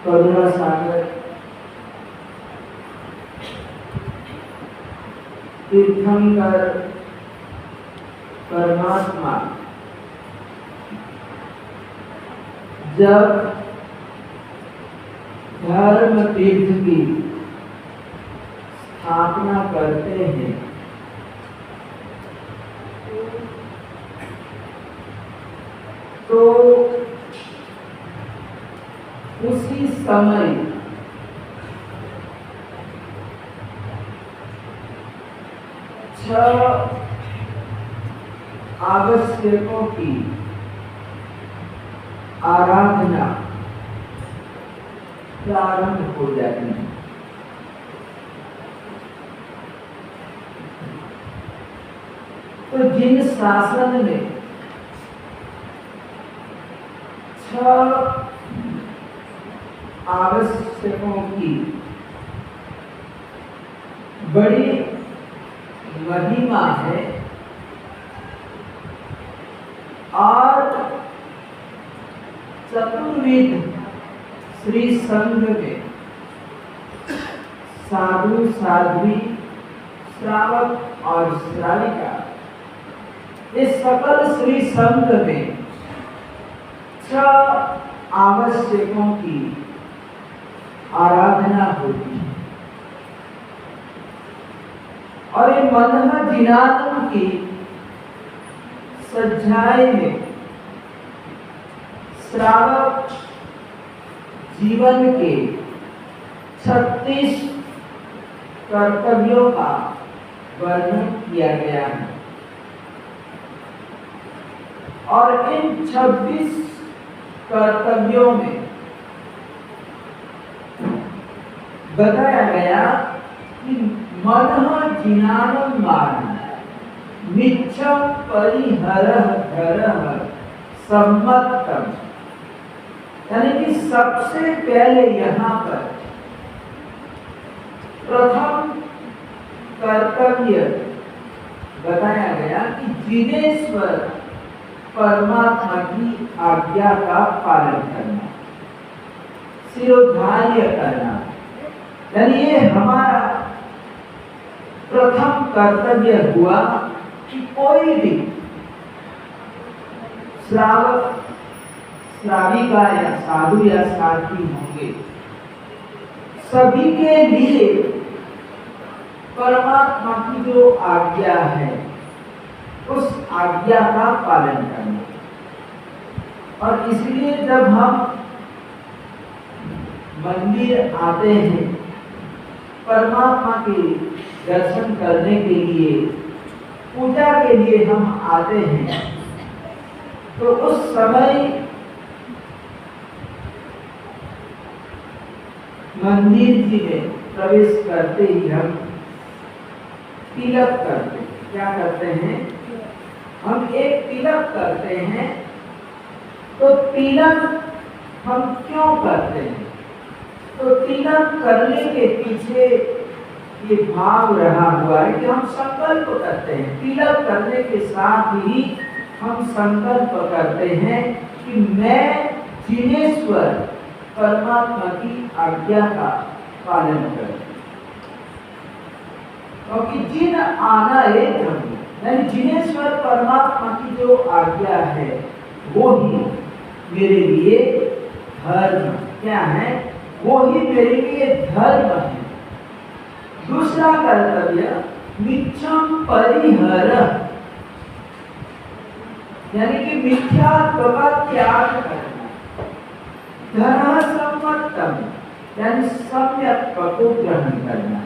करुणा सागर तीर्थंकर परमात्मा जब धर्म तीर्थ की स्थापना करते हैं तो उसी समय छह आवश्यकों की आराधना प्रारंभ हो जाती है। तो जिन शासन में छह आवश्यकों की बड़ी महिमा है और चतुर्विध श्री संघ में साधु साध्वी श्रावक और श्राविका इस सकल श्री संघ में छह आवश्यकों की आराधना होती है और ये मन जिनातम की सज्जाई में श्रावक जीवन के 36 कर्तव्यों का वर्णन किया गया है और इन 26 कर्तव्यों में बताया गया कि मनः जिनानं मानं मिच्छं परिहरः धरः सम्मतम्, यानी कि सबसे पहले यहाँ पर प्रथम कर्तव्य बताया गया कि जिनेश्वर परमात्मा की आज्ञा का पालन करना, शिरोधार्य करना, यानी ये हमारा प्रथम कर्तव्य हुआ कि कोई भी श्रावक श्राविका या साधु या साध्वी होंगे सभी के लिए परमात्मा की जो आज्ञा है उस आज्ञा का पालन करना। और इसलिए जब हम मंदिर आते हैं परमात्मा के दर्शन करने के लिए, पूजा के लिए हम आते हैं तो उस समय मंदिर जी में प्रवेश करते ही हम तिलक करते हैं। क्या करते हैं? हम एक तिलक करते हैं। तो तिलक हम क्यों करते हैं? तो तिलक करने के पीछे ये भाव रहा हुआ है कि हम संकल्प करते हैं। तिलक करने के साथ ही हम संकल्प करते हैं कि मैं जिनेश्वर परमात्मा की आज्ञा का पालन करूं, क्योंकि जिन आना है धर्म, यानी जिनेश्वर परमात्मा की जो आज्ञा है वो ही मेरे लिए धर्म क्या है, वो ही मेरे लिए धर्म है। दूसरा कर्तव्य मिच्छं परिहरः, यानी कि मिथ्यात्व का त्याग करना, धर्म सम्मतम्, यानी सम्यक्त्व को ग्रहण करना।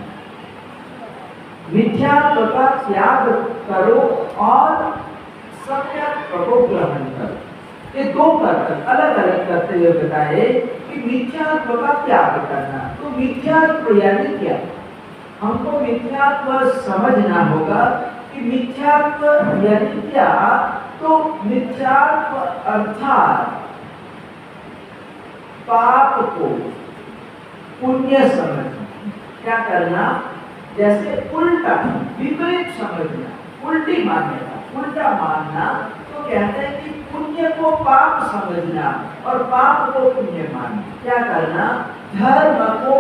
मिथ्यात्व का त्याग करो और सम्यक्त्व को ग्रहण करो। ये दो कर्तव्य अलग अलग करते हुए बताए कि मिथ्यात्व का त्याग करना। तो मिथ्यात्व यानी क्या? हमको मिथ्यात्व समझना होगा कि मिथ्यात्व यानी क्या। तो मिथ्यात्व अर्थात पाप को पुण्य समझना। क्या करना? जैसे उल्टा विपरीत समझना, उल्टी मान्यता, उल्टा मानना। तो कहते हैं कि पुण्य को पाप समझना और पाप को पुण्य मानना। क्या करना? धर्म को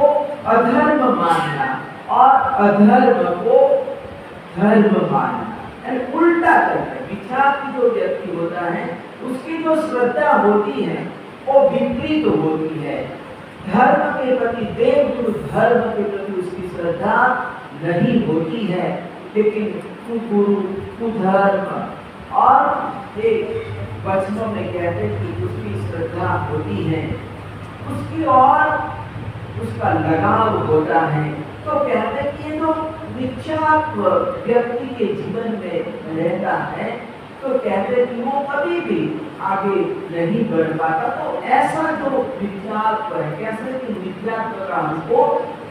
अधर्म मानना और अधर्म को धर्म मानना। उल्टा करके मिथ्यात्व जो व्यक्ति होता है उसकी जो श्रद्धा होती है वो विपरीत होती है। धर्म के प्रति, देवगुरु धर्म के प्रति उसकी श्रद्धा नहीं होती है, लेकिन कुगुरु, कुधर्म और एक वचनों में कहते हैं कि उसकी श्रद्धा होती है, उसकी और उसका लगाव होता है। तो कहते हैं कि ये जो मिथ्यात्व व्यक्ति के जीवन में रहता है तो कहते हैं कि वो कभी भी आगे नहीं बढ़ पाता। तो ऐसा जो मिथ्यात्व है, कैसे कि मिथ्यात्व का हमको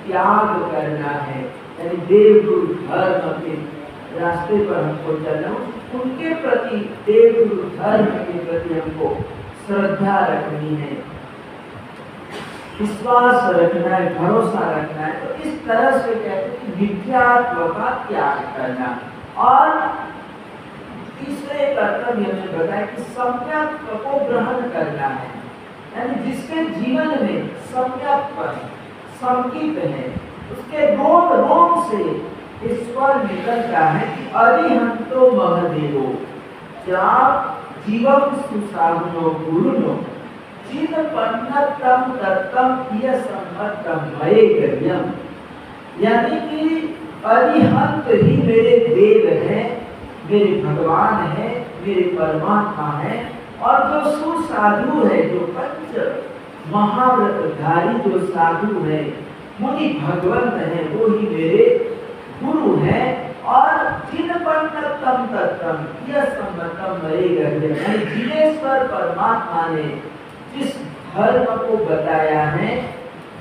त्याग करना है, यानी देवगुरु धर्म के रास्ते पर हमको चलना, उनके प्रति, देवगुरु धर्म के प्रति हमको श्रद्धा रखनी है, विश्वास रखना है, भरोसा रखना है। तो इस तरह से कहते हैं कि मिथ्यात्व का त्याग करना। और तीसरे कर्तव्य में बताया कि सम्यक्त्व को ग्रहण करना है, यानी जिसके जीवन में सम्यक्त्व संकित है, उसके रोम रोम से स्वर निकलता है कि अरिहंतो महदेवो जाप जीवम सुसाधनो गुरुनो चिद पन्नतम तत्तम ये संपत्तम भये गम्यम। यानी कि अरिहंत ही मेरे देव हैं, मेरे भगवान है, मेरे परमात्मा है। और जो सुसाधु है, जो पंच महाव्रतधारी जो साधु है, मुनि भगवंत है, वो ही मेरे गुरु है। और जिन तम तत्तम यह सम्मतम मरेगा, जिनेश्वर परमात्मा ने जिस धर्म को बताया है,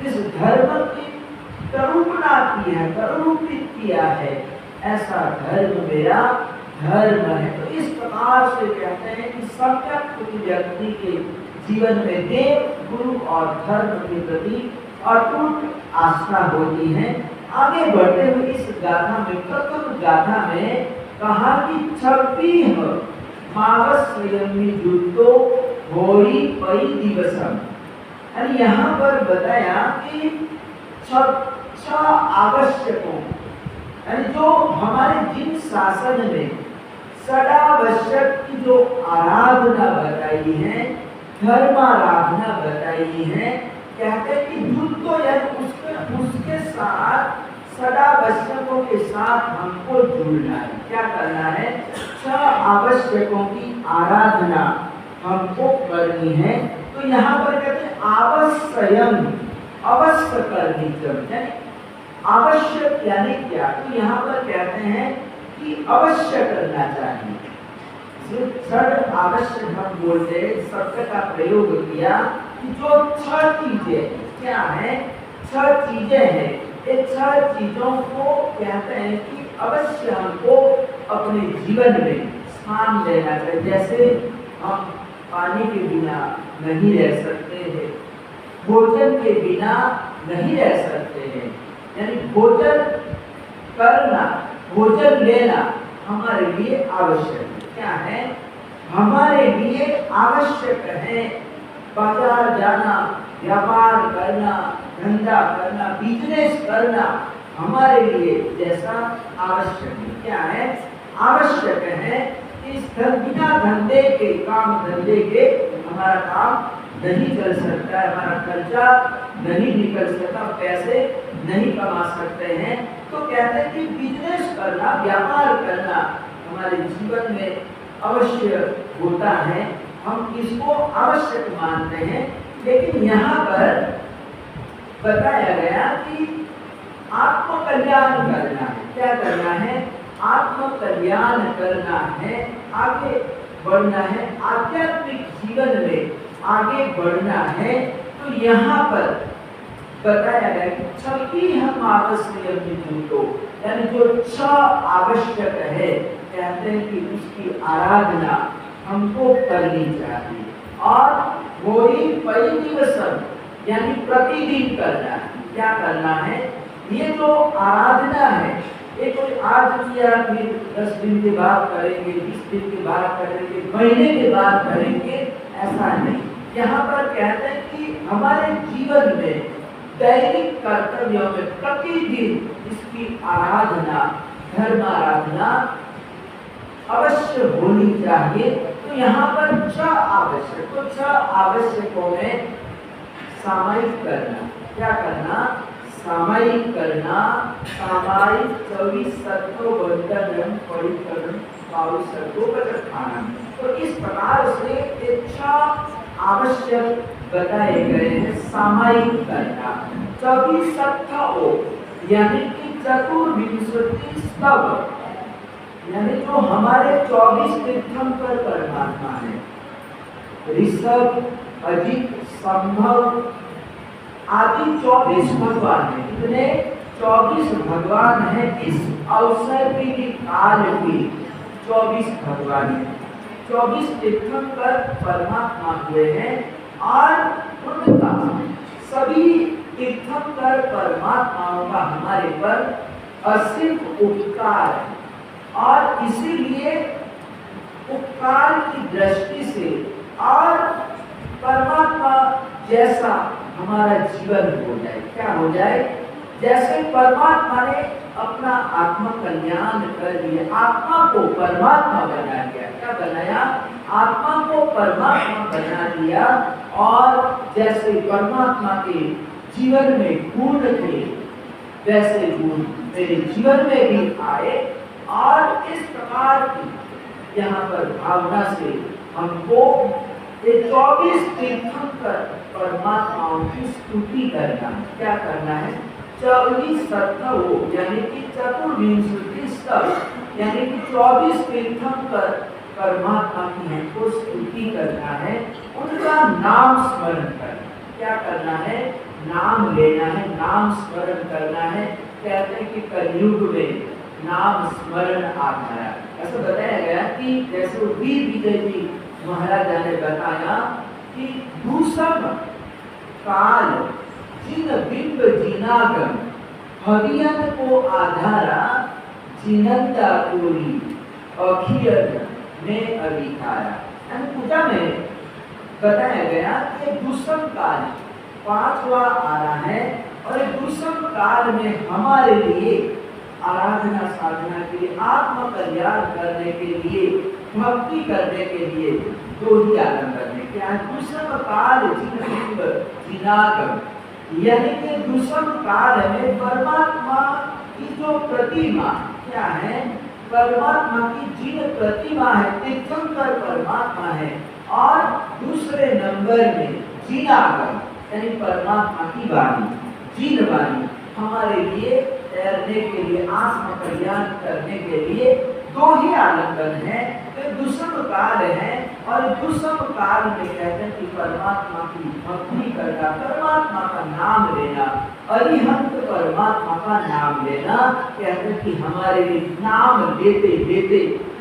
जिस धर्म की करुणा की है, करुणित किया है, ऐसा धर्म मेरा धर्म है। तो इस प्रकार से कहते हैं कि सम्यक व्यक्ति के जीवन में देव, गुरु और धर्म के प्रति अटूट आस्था होती है। आगे बढ़ते हुए इस गाथा में, प्रथम गाथा में कहा कि 26 मावस युद्धो होरी पई दिवसम। यानी यहाँ पर बताया कि 6 आवश्यकों, यानी जो हमारे जिन शासन में सदावश्यक की जो आराधना बताई है, धर्माराधना बताई है, कहते हैं कि युद्ध यानी उसके साथ सदावश्यकों के साथ हमको जुड़ना है। क्या करना है? 6 आवश्यकों की आराधना हमको करनी है। तो यहाँ पर कहते हैं आवश्यम, अवश्य करनी चाहिए। आवश्यक यानी क्या? तो यहाँ पर कहते हैं कि अवश्य करना चाहिए। सिर्फ आवश्यक हम बोलते शब्द का प्रयोग किया कि जो 6 चीजें क्या है, 6 चीजें हैं, ये 6 चीजों को कहते हैं कि अवश्य हमको अपने जीवन में स्थान देना चाहिए। जैसे हम पानी के बिना नहीं रह सकते हैं, भोजन के बिना नहीं रह सकते हैं, यानी भोजन करना, भोजन लेना हमारे लिए आवश्यक है। क्या है? हमारे लिए आवश्यक है बाजार जाना, व्यापार करना, धंधा करना, बिजनेस करना हमारे लिए जैसा आवश्यक है। क्या है? आवश्यक है। इस बिना धंधे के, काम धंधे के हमारा काम नहीं चल सकता है, हमारा खर्चा नहीं निकल सकता, पैसे नहीं कमा सकते हैं। तो कहते हैं कि बिजनेस करना, व्यापार करना हमारे जीवन में अवश्य होता है, हम इसको आवश्यक मानते हैं। लेकिन यहाँ पर बताया गया कि आत्म कल्याण करना है। क्या करना है? आत्म कल्याण करना है। आगे बढ़ना है, आध्यात्मिक जीवन में आगे बढ़ना है, तो यहाँ पर बताया गया कि छठी हम आवश्यक जुटो, यानी जो 6 आवश्यक है, कहते हैं कि उसकी आराधना हमको करनी चाहिए। और वही परिदिवसम, यानी प्रतिदिन करना है। क्या करना है? ये जो आराधना है, ये कोई आज किया फिर 10 दिन के बाद करेंगे, 20 दिन के बाद करेंगे, महीने के बाद करेंगे, ऐसा नहीं। यहाँ पर कहते हैं कि हमारे जीवन में दैनिक कर्तव्यों में प्रतिदिन इसकी आराधना, धर्म आराधना अवश्य होनी चाहिए। तो यहाँ पर 6 आवश्यक, तो 6 आवश्यकों में सामायिक करना, क्या करना? सामायिक करना। सामायिक 24 सत्व बंधन परिकरण खाना। तो इस प्रकार से 6 आवश्यक बताए गए हैं सामायिक करना। 24 सत्व यानी कि चतुर्विंशति स्तव, यानी जो हमारे 24 तीर्थंकर परमात्मा है, ऋषभ, अजित, संभव आदि 24 भगवान हैं। कितने? 24 भगवान हैं। इस अवसर की काल की 24 भगवान हैं, 24 तीर्थंकर परमात्मा हुए हैं। और उनका सभी तीर्थंकर परमात्माओं का हमारे पर असीम उपकार है। और इसीलिए उपकार की दृष्टि से और परमात्मा जैसा हमारा जीवन हो जाए। क्या हो जाए? जैसे परमात्मा ने अपना आत्मा कल्याण कर दिया, आत्मा को परमात्मा बना दिया। क्या बनाया? आत्मा को परमात्मा बना दिया। और जैसे परमात्मा के जीवन में गुण थे, वैसे गुण मेरे जीवन में भी आए। और इस प्रकार की यहाँ पर भावना से हमको ये 24 तीर्थंकर परमात्माओं की स्तुति करना। क्या करना है? 24 सत्व यानी कि चतुर्विंशति स्तव, यानी कि 24 तीर्थंकर परमात्मा की हमको स्तुति करना है, उनका नाम स्मरण करना। क्या करना है? नाम लेना है, नाम स्मरण करना है। कहते हैं कि कलयुग में नाम स्मरण आता है। ऐसा बताया गया कि जैसे वीर विजय जी महाराजा ने बताया कि दूसम काल जिन बिंब जिनागम हरियन को आधारा जिनंदा कोरी अखियन में अभिकारा। पूजा में बताया गया कि दूसम काल 5वां आ रहा है। और दूसम काल में हमारे लिए आराधना साधना के लिए, आत्म कल्याण करने के लिए, भक्ति करने के लिए 2 ही आलंबन है। क्या? दूसम काल जिनागम, यानी कि दूसम काल में परमात्मा की जो प्रतिमा क्या है? परमात्मा की जिन प्रतिमा है, तीर्थंकर परमात्मा है। और दूसरे नंबर में जिनागम, यानी परमात्मा की वाणी, जिन वाणी हमारे लिए तैरने के लिए, आत्म कल्याण करने के लिए 2 ही आलंबन है। तो दूसम काल है। और दूसम काल में कहते हैं कि परमात्मा की भक्ति करना, परमात्मा का नाम लेना, अरिहंत परमात्मा का नाम लेना। कहते हैं कि हमारे लिए नाम लेते लेते,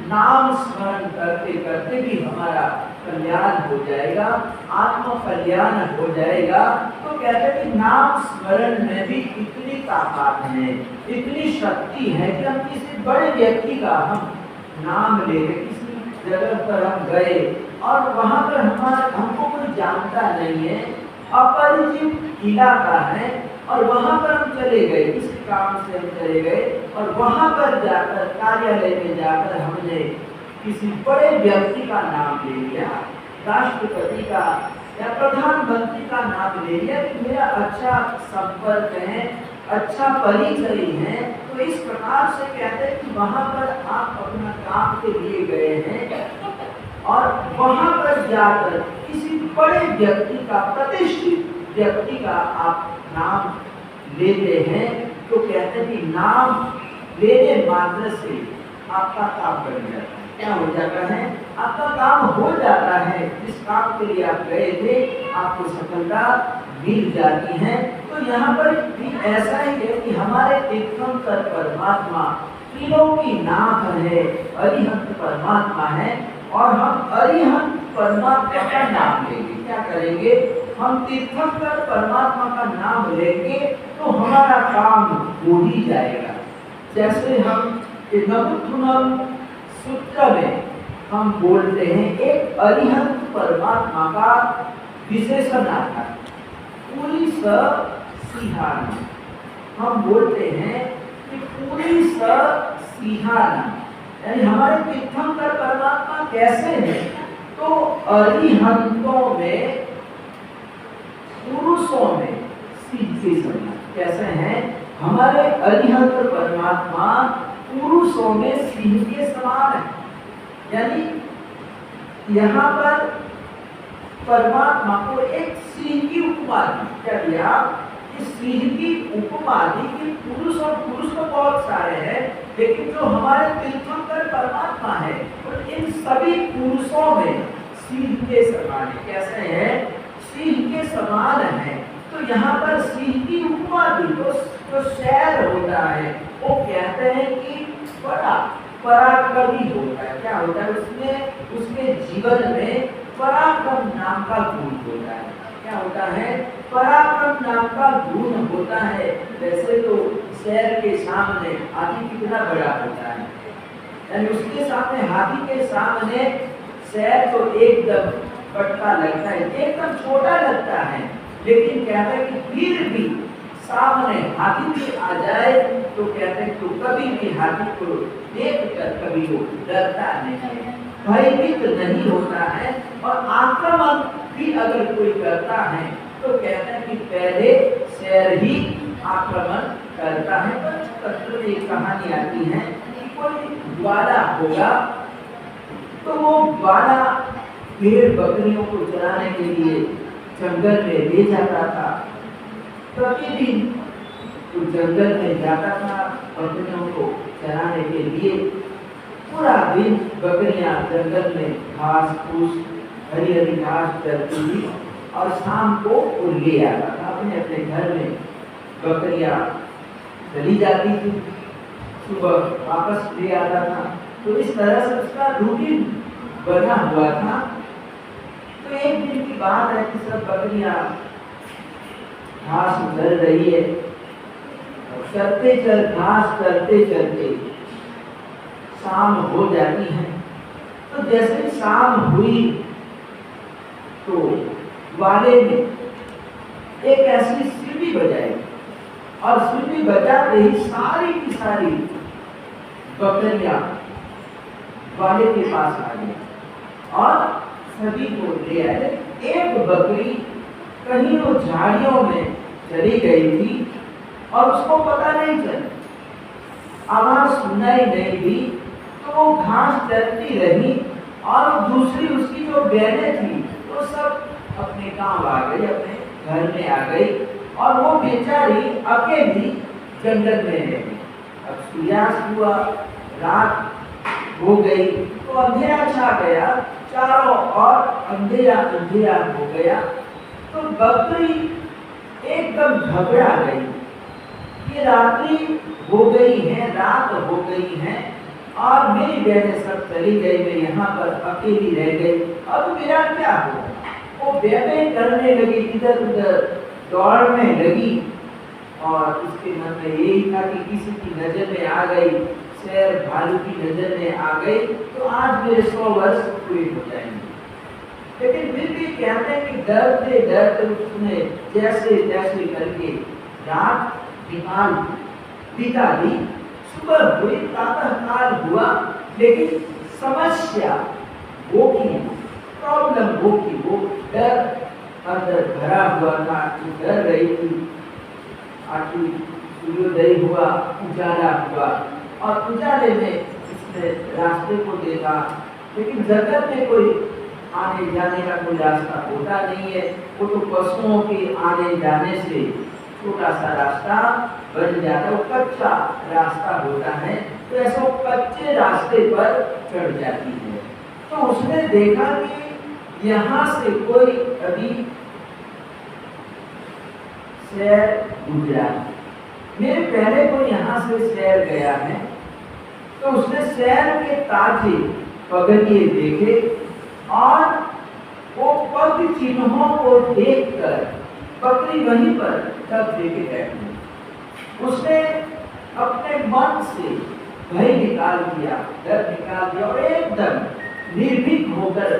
नाम स्मरण करते करते भी हमारा कल्याण हो जाएगा, आत्म कल्याण हो जाएगा। तो कहते हैं कि नाम स्मरण में भी इतनी ताकत है, इतनी शक्ति है कि हम किसी बड़े व्यक्ति का हम नाम ले रहे, किसी जगह पर हम गए और वहां पर हमको कोई जानता नहीं है, अपरिचित इलाका है, और वहां पर हम चले गए, किसी काम से हम चले गए, और वहां पर जाकर कार्यालय में जाकर हमने किसी बड़े व्यक्ति का नाम ले लिया, राष्ट्रपति का या प्रधानमंत्री का नाम ले लिया कि मेरा अच्छा संपर्क है, अच्छा परिचय है। तो इस प्रकार से कहते हैं कि वहां पर आप अपना काम के लिए गए हैं और वहां पर जाकर किसी बड़े व्यक्ति का, प्रतिष्ठित व्यक्ति का आप नाम लेते हैं। तो कहते हैं कि नाम लेने मात्र से आपका काम बन जाता है। क्या हो जाता है, आपका काम हो जाता है, जिस काम के लिए आप गए थे आपको सफलता मिल जाती है। तो यहाँ पर भी ऐसा ही है कि हमारे तीर्थंकर परमात्मा तीनों की नाथ है, अरिहंत परमात्मा है, और हम अरिहंत परमात्मा का नाम लेंगे। क्या करेंगे, हम तीर्थंकर परमात्मा का नाम लेंगे तो हमारा काम हो ही जाएगा। जैसे हम नवुत्थनम सूत्र में हम बोलते हैं एक अरिहंत परमात्मा का विशेषण आता है, पूरी सिंहाना। हम बोलते हैं कि पूरी सिंहाना, यानी हमारे तीर्थंकर परमात्मा कैसे हैं, तो अरिहंतों में पुरुषों में सिंह के समान। कैसे हैं हमारे अरिहंत परमात्मा, पुरुषों में सिंह के समान है। यानी यहाँ पर परमात्मा को एक सिंह की उपमा दी। क्या दिया, इस सिंह की उपमा दी कि पुरुष, और पुरुष तो बहुत सारे हैं, लेकिन जो हमारे तीर्थंकर परमात्मा है तो इन सभी पुरुषों में सिंह के समान है। कैसे हैं, सिंह के समान है। तो यहाँ पर सिंह की उपमा दी, तो जो शेर होता है वो कहते हैं कि बड़ा पराक्रमी होता है। क्या होता है, उसमें उसके जीवन में पराक्रम नाम का गुण होता है। क्या होता है, पराक्रम नाम का गुण होता है। वैसे तो शेर के सामने हाथी कितना बड़ा होता है, यानी उसके सामने, हाथी के सामने शेर तो एकदम बटका लगता है, एकदम छोटा लगता है। लेकिन कहते हैं कि फिर भी सामने हाथी भी आ जाए तो कहते हैं तो कभी भी हाथी को देखकर कभी वो डरता नहीं है, भयभीत नहीं होता है। और आक्रमण भी अगर कोई करता है तो कहते हैं कि पहले शेर ही आक्रमण करता है। पर एक कहानी आती है कि कोई ग्वाला होगा, तो वो ग्वाला भेड़ बकरियों को चराने के लिए जंगल में ले जाता था। प्रतिदिन तो जंगल में जाता था बकरियों को चराने के लिए। पूरा दिन बकरियां जंगल में घास फूस, हरी हरी घास चरती थी, और शाम को वो ले आता था अपने अपने घर में। बकरियां चली जाती थी, सुबह वापस ले आता था। तो इस तरह से उसका रूटीन बना हुआ था। तो एक दिन की बात है कि सब बकरियां घास उतर रही है, घास चलते चलते शाम हो जाती है। तो जैसे शाम हुई तो वाले ने एक ऐसी सीटी बजाई, और सीटी बजाते ही सारी की सारी बकरियां वाले के पास आ गई और सभी को ले आए। एक बकरी कहीं वो झाड़ियों में चली गई थी और उसको पता नहीं चला, आवाज सुनाई नहीं दी, तो वो घास चलती रही। और दूसरी उसकी जो बहनें थी वो सब अपने गांव आ गई, अपने घर में आ गई, और वो बेचारी अकेली जंगल में रह गई। अब सूर्यास्त हुआ, रात हो गई, तो अंधेरा छा गया, चारों ओर अंधेरा अंधेरा हो गया। तो बकरी एकदम घबरा गई कि रात्रि हो गई है, रात हो गई है, और मेरी बहनें सब चली गई, मैं यहाँ पर अकेली रह गई, अब मेरा क्या होगा। वो बहनें करने लगी, इधर उधर दौड़ने लगी, और उसके मन में यही था कि किसी की नजर में आ गई, शेर भालू की नजर में आ गई तो आज मेरे 100 वर्ष पूरे हो जाएंगे। लेकिन फिर भी कहते हैं कि डरते डरते उसने जैसे जैसे करके रात बिता दी। सुबह हुई, प्रातःकाल हुआ, लेकिन समस्या वो की, प्रॉब्लम वो की, वो डर अंदर भरा हुआ था, डर रही थी। आखिर सूर्योदय हुआ, उजाला हुआ, और उजाले में इसने रास्ते को देखा, लेकिन जगत में कोई आने जाने का कोई रास्ता होता नहीं है। वो तो पशुओं के आने जाने से छोटा सा रास्ता बन जाता है, वो कच्चा रास्ता होता है। तो ऐसा कच्चे रास्ते पर चढ़ जाती है। तो उसने देखा कि यहाँ से कोई अभी शेर गुजरा, मेरे पहले कोई यहाँ से शेर गया है। तो उसने शेर के ताजे पगड़िए देखे और वो पग चिन्हों को देखकर बकरी वहीं पर तब देके बैठी। उसने अपने मन से भय निकाल दिया, डर निकाल दिया और एकदम निर्भीक होकर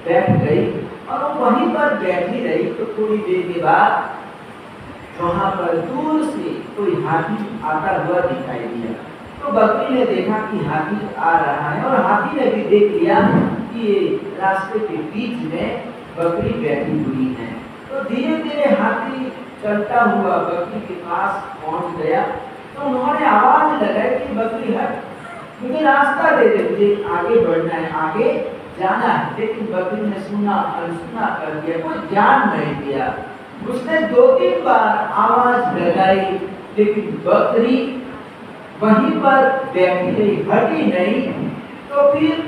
बैठ गई और वो वहीं पर बैठी रही। तो थोड़ी देर के बाद वहां पर दूर से कोई हाथी आता हुआ दिखाई दिया। तो बकरी ने देखा कि हाथी आ रहा है और हाथी ने भी देख लिया कि ये रास्ते के बीच में बकरी बैठी हुई है। तो धीरे धीरे हाथी चलता हुआ बकरी के पास पहुंच गया। तो उन्होंने आवाज लगाई कि बकरी हट, मुझे रास्ता दे दे, मुझे आगे बढ़ना है, आगे जाना है। लेकिन बकरी ने सुना अनसुना कर दिया, कोई ध्यान नहीं दिया। उसने 2-3 बार आवाज लगाई लेकिन बकरी वहीं पर बैठी रही, हटी नहीं। तो फिर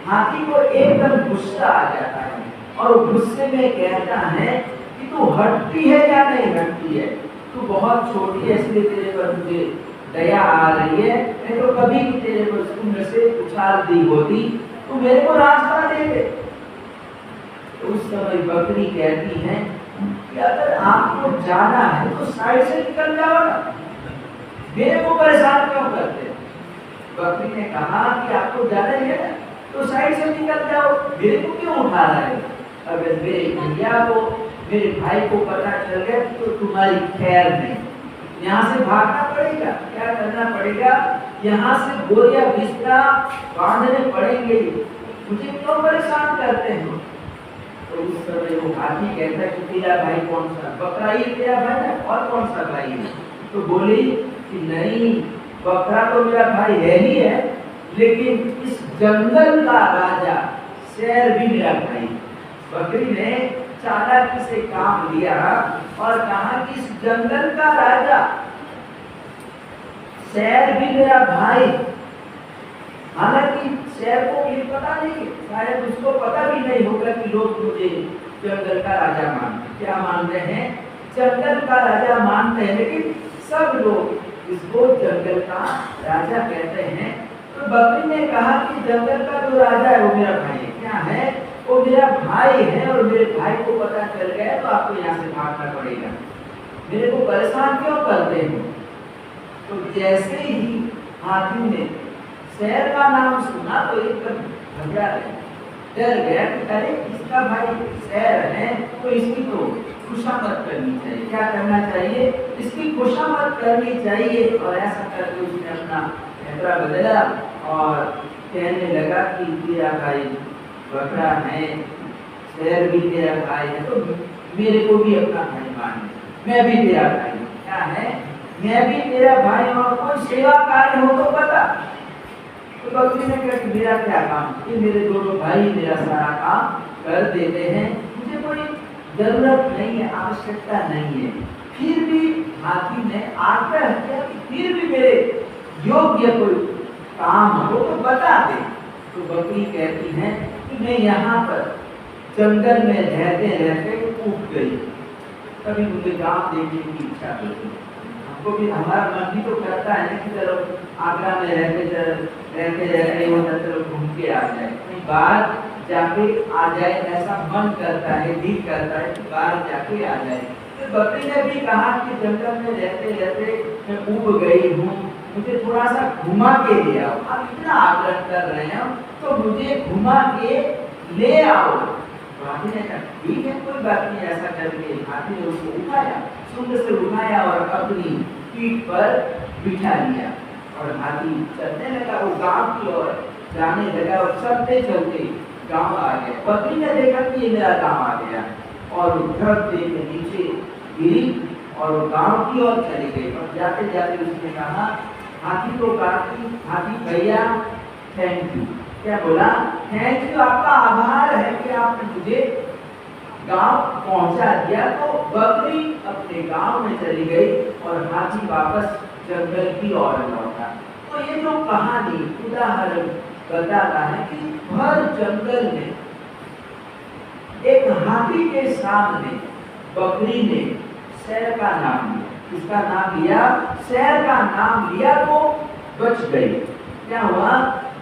हाथी को एकदम गुस्सा आ जाता है और गुस्से में कहता है कि तू हटती है या नहीं हटती है, तू बहुत छोटी है इसलिए तेरे पर मुझे दया आ रही है, नहीं तो कभी भी तेरे पर शून्य से उछाल दी होती, तू मेरे को रास्ता दे दे। तो उस समय बकरी कहती है कि अगर आपको जाना है तो साइड से निकल जाओ ना, मेरे को परेशान क्यों करते। बकरी ने कहा कि आपको जाना ही है ना तो साइड से निकल जाओ, मेरे को क्यों उठा रहा है। अगर मेरे भैया को, मेरे भाई को पता चल गया तो तुम्हारी खैर नहीं, यहाँ से भागना पड़ेगा। क्या करना पड़ेगा, यहाँ से बोरिया बिस्तरा बांधने पड़ेंगे, मुझे क्यों परेशान करते हैं। तो उस समय वो हाथी कहता है कि तेरा भाई कौन सा, बकरा ही तेरा भाई है और कौन सा भाई है। तो बोली कि नहीं, बकरा तो मेरा भाई है ही है, लेकिन इस जंगल का राजा शेर भी मेरा भाई। बकरी ने चालाकी से काम लिया और कहा कि इस जंगल का राजा शेर भी मेरा भाई। हालांकि शेर को ये पता नहीं, शायद उसको पता भी नहीं होगा कि लोग मुझे जंगल का राजा मानते, क्या मानते हैं, जंगल का राजा मानते हैं, लेकिन सब लोग इसको जंगल का राजा कहते हैं। तो बकरी ने कहा कि जंगल का जो राजा है वो मेरा भाई है। क्या है, वो मेरा भाई है और मेरे भाई को पता चल गया तो आपको यहाँ से भागना पड़ेगा, मेरे को परेशान क्यों करते हैं। तो जैसे ही हाथी ने शेर का नाम सुना तो एकदम घबरा गया, डर गया कि अरे इसका भाई शेर है तो इसकी तो खुशामद करनी चाहिए। क्या करना चाहिए, इसकी खुशामद करनी चाहिए। और ऐसा करके उसने अपना चेहरा बदला और कहने लगा कि तेरा भाई बकरा है, शेर भी तेरा भाई है, तो मेरे को भी अपना भाई मान, मैं भी तेरा भाई हूँ। क्या है, मैं भी तेरा भाई हूँ और कोई सेवा कार्य हो तो बता। तो बकरी ने कहा कि मेरा क्या काम, ये मेरे दोनों भाई मेरा सारा काम कर देते हैं, मुझे कोई जरूरत नहीं है, आवश्यकता नहीं है। फिर भी हाथी ने आग्रह किया कि फिर भी मेरे योग्य कोई काम हो तो बता दे। तो बकरी कहती है कि मैं यहाँ पर जंगल में रहते रहते ऊब गई, कभी मुझे गांव देखने की इच्छा होती, हमको भी, हमारा मन भी तो करता है ना कि चलो आगरा में रहते होता चलो घूम के आ जाए, कहीं बाहर जाके आ जाए, ऐसा मन करता है, दिल करता है कि बाहर जाके आ जाए। तो बकरी ने भी कहा कि जंगल में रहते रहते मैं ऊब गई हूँ, मुझे थोड़ा सा घुमा के ले आओ। आप इतना आग्रह कर रहे हैं तो मुझे घुमा के ले आओ। हाथी ने कहा ठीक है कोई बात नहीं। ऐसा करके हाथी ने उसको उठाया, सुंदर से उठाया और अपनी पीठ पर बिठा लिया और हाथी चलने लगा, वो गांव की ओर जाने लगा और चलते चलते गांव आ गया। बकरी ने देखा कि ये मेरा गांव आ गया और धरती के नीचे गिरी और वो गांव की ओर चली गई। और जाते जाते उसने कहा हाथी को काटी, हाथी भैया थैंक यू। क्या बोला, थैंक यू, आपका आभार है कि आपने मुझे गांव पहुंचा दिया। तो बकरी अपने गांव में चली गई और हाथी वापस जंगल की ओर लौटा। तो ये जो कहानी उदाहरण बताता है कि भर जंगल में एक हाथी के सामने बकरी ने शेर का नाम लिया। किसका नाम लिया? शेर का नाम लिया तो बच गई। क्या हुआ?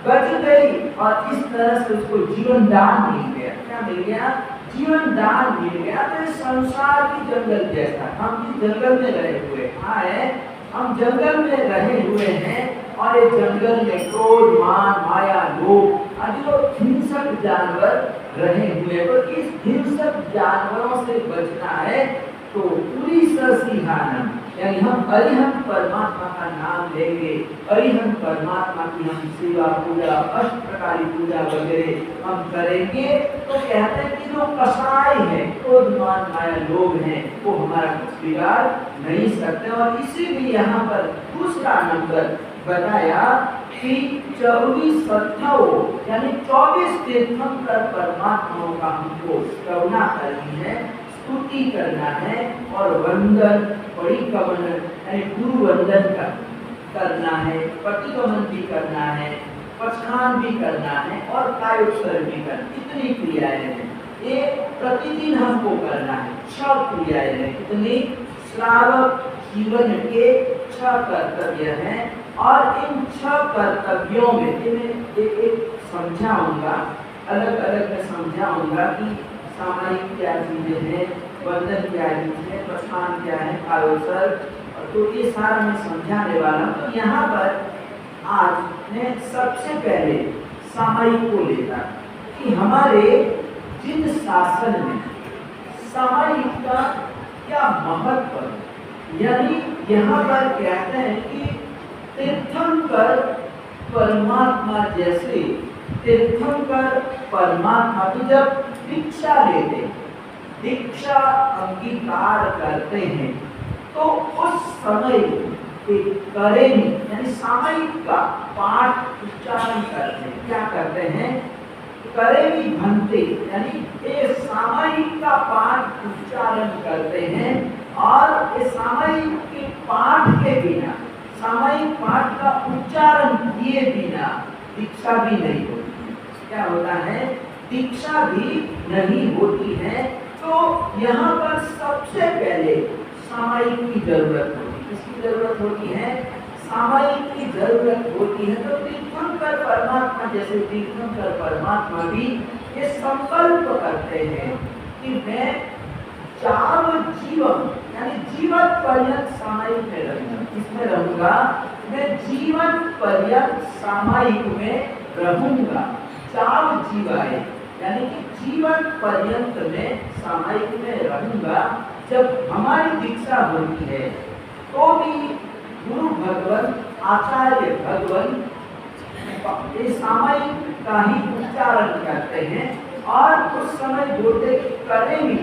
बच गई। और इस तरह से उसको जीवन दान मिल गया। क्या मिल गया? जीवन दान मिल गया। तो संसार की जंगल जैसा हम इस जंगल में रहे हुए हैं, हम जंगल में रहे हुए हैं और ये जंगल में क्रोध, मान, माया, लोभ आदि जो हिंसक जानवर रहे हुए। तो इस हिंसक जानवरों से बचना है तो पूरी ससिहानम यानी हम अरिहंत परमात्मा का नाम लेंगे। अरिहंत परमात्मा की हम सेवा पूजा, अष्ट प्रकारी पूजा वगैरह हम करेंगे। तो कहते हैं कि जो कसाई है, क्रोध, मान, माया, लोभ है, वो हमारा कुछ बिगाड़ नहीं सकते। और इसीलिए यहाँ पर दूसरा नंबर बताया कि 24 सत्ताओं यानी 24 तीर्थंकर परमात्माओं का हमको करुणा करनी है, स्तुति करना है और वंदन, परिकमन यानी गुरु वंदन करना है, प्रतिगमन भी करना है, पछान भी करना है और कायोत्सर्ग भी करना। कितनी क्रियाएं हैं ये प्रतिदिन हमको करना है। 6 क्रियाएं हैं। कितनी? श्रावक जीवन के 6 कर्तव्य हैं। और इन 6 कर्तव्यों में एक समझाऊंगा, अलग अलग मैं समझाऊंगा कि सामायिक क्या चीजें हैं, वंदन क्या चीज है, प्रस्थान क्या है, कायोत्सर्ग, तो ये सारा मैं समझाने वाला हूँ। तो यहाँ पर आज मैं सबसे पहले सामायिक को लेता कि हमारे जिन शासन में सामायिक का क्या महत्व है। यानी यहाँ पर कहते हैं कि तीर्थंकर परमात्मा जैसे तीर्थंकर परमात्मा की जब दीक्षा लेते, दीक्षा अंगीकार करते हैं तो उस समय करेनी यानी सामायिक का पाठ उच्चारण करते हैं। क्या करते हैं? करेनी भंते यानी ये सामायिक का पाठ उच्चारण करते हैं। और ये सामायिक के पाठ के बिना, सामायिक पाठ का उच्चारण किए बिना दीक्षा भी नहीं होती। क्या होता है? दीक्षा भी नहीं होती है। तो यहाँ पर सबसे पहले सामायिक की जरूरत होती है। किसकी जरूरत होती है? सामायिक की जरूरत होती है। तो तीर्थंकर परमात्मा जैसे तीर्थंकर परमात्मा भी ये संकल्प करते हैं कि मैं चाव जीवन यानी जीवन पर्यंत सामायिक में रहूंगा। किसमें रहूंगा? मैं जीवन पर्यंत सामायिक में रहूंगा। चाव जीवाए यानी कि जीवन पर्यंत में सामायिक में रहूंगा। जब हमारी दीक्षा होती है तो भी गुरु भगवान, आचार्य भगवान ये सामायिक का ही उच्चारण करते हैं और उस समय बोलते करेंगे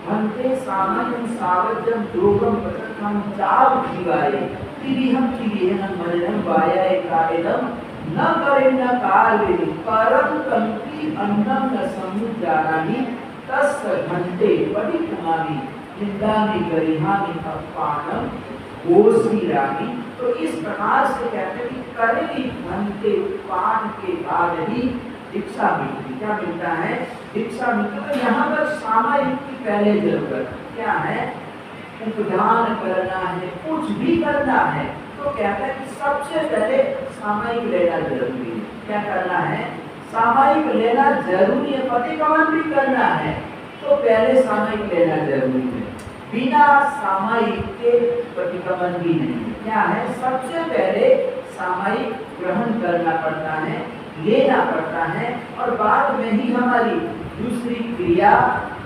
भंते सामान्य सावजम योगम पठन चाव जीवाए तिरिहम तिरिहम मननम वायाय कायदम न करे न कार्य परम कंपी अन्नम न समुद्रानी तस् घंटे परिक्रमामी निंदामी गरिहामी अपमानम गोसी रानी। तो इस प्रकार से कहते हैं कि करेगी घंटे पाठ के बाद ही दीक्षा मिलती। क्या मिलता है? दीक्षा मिलती। तो यहाँ पर सामायिक की पहले जरूरत क्या है? उपदान करना है, कुछ भी करना है तो कहते हैं कि सबसे पहले सामायिक लेना जरूरी है। क्या करना है? सामायिक लेना जरूरी है। प्रतिगमन भी करना है तो पहले सामायिक लेना जरूरी है। बिना सामायिक के प्रतिगमन भी नहीं है। क्या है? सबसे पहले सामायिक ग्रहण करना पड़ता है, लेना पड़ता है और बाद में ही हमारी दूसरी क्रिया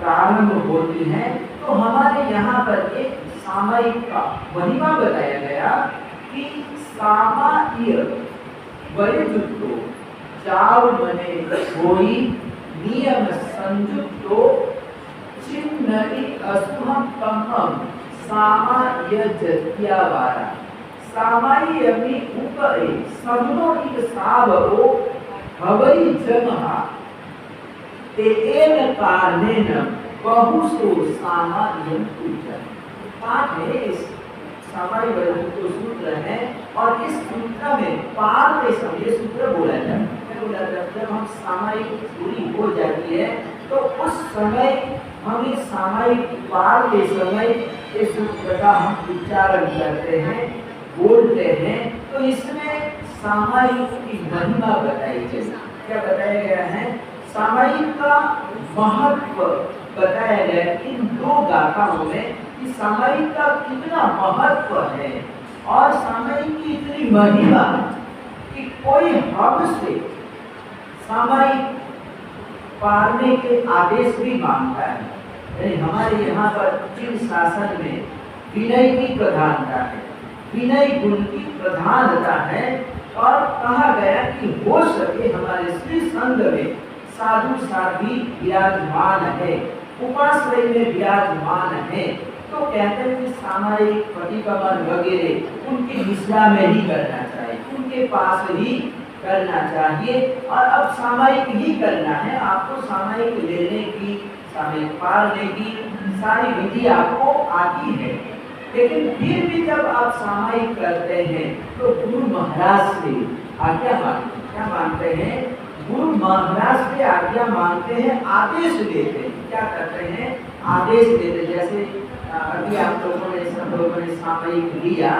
प्रारंभ होती है। तो हमारे यहाँ पर एक सामायिक का महिमा बताया गया कि सामायिक वरिजुक्तो चाव मने होई नियम संयुक्तो चिन्नरी असुहम कमम सामायजत्यावारा सामायमी उपरे समनोहिक सावरो हवई जमहा तेन कारणेन बहुसो सामायम पूजन। पाठ है सामायिक वैधत्व सूत्र है और इस सूत्र में पार के समय सूत्र बोला जाता है। जब हम सामायिक पूरी हो जाती है तो उस समय हम इस सामायिक पार के समय इस सूत्र का हम उच्चारण करते हैं, बोलते हैं। तो इसमें सामायिक की महिमा बताई गई। क्या बताया गया है? सामायिक का महत्व बताया गया इन दो गाथाओं में कि सामायिक का कितना महत्व है और सामायिक की इतनी महिमा कि कोई हमसे सामायिक पारने के आदेश भी मांगता है। यानी हमारे यहाँ पर जिन शासन में विनय की प्रधानता है, विनय गुण की प्रधानता है और कहा गया कि हो सके हमारे श्री संघ में साधु साध्वी विराजमान है, उपाश्रय में विराजमान है, तो कहते हैं कि सामायिक प्रतिगमन वगैरह उनकी दिशा में ही करना चाहिए, उनके पास ही करना चाहिए। और अब सामायिक ही करना है, आपको सामायिक लेने की, सामायिक पारने की सारी विधि आपको आती है। लेकिन फिर भी जब आप सामायिक करते हैं तो गुरु महाराज से आज्ञा मांगते हैं। क्या मांगते हैं? गुरु महाराज से आज्ञा मांगते हैं, आदेश देते हैं। क्या करते हैं? आदेश देते। जैसे अभी आप लोगों ने सब लोगों ने सामायिक लिया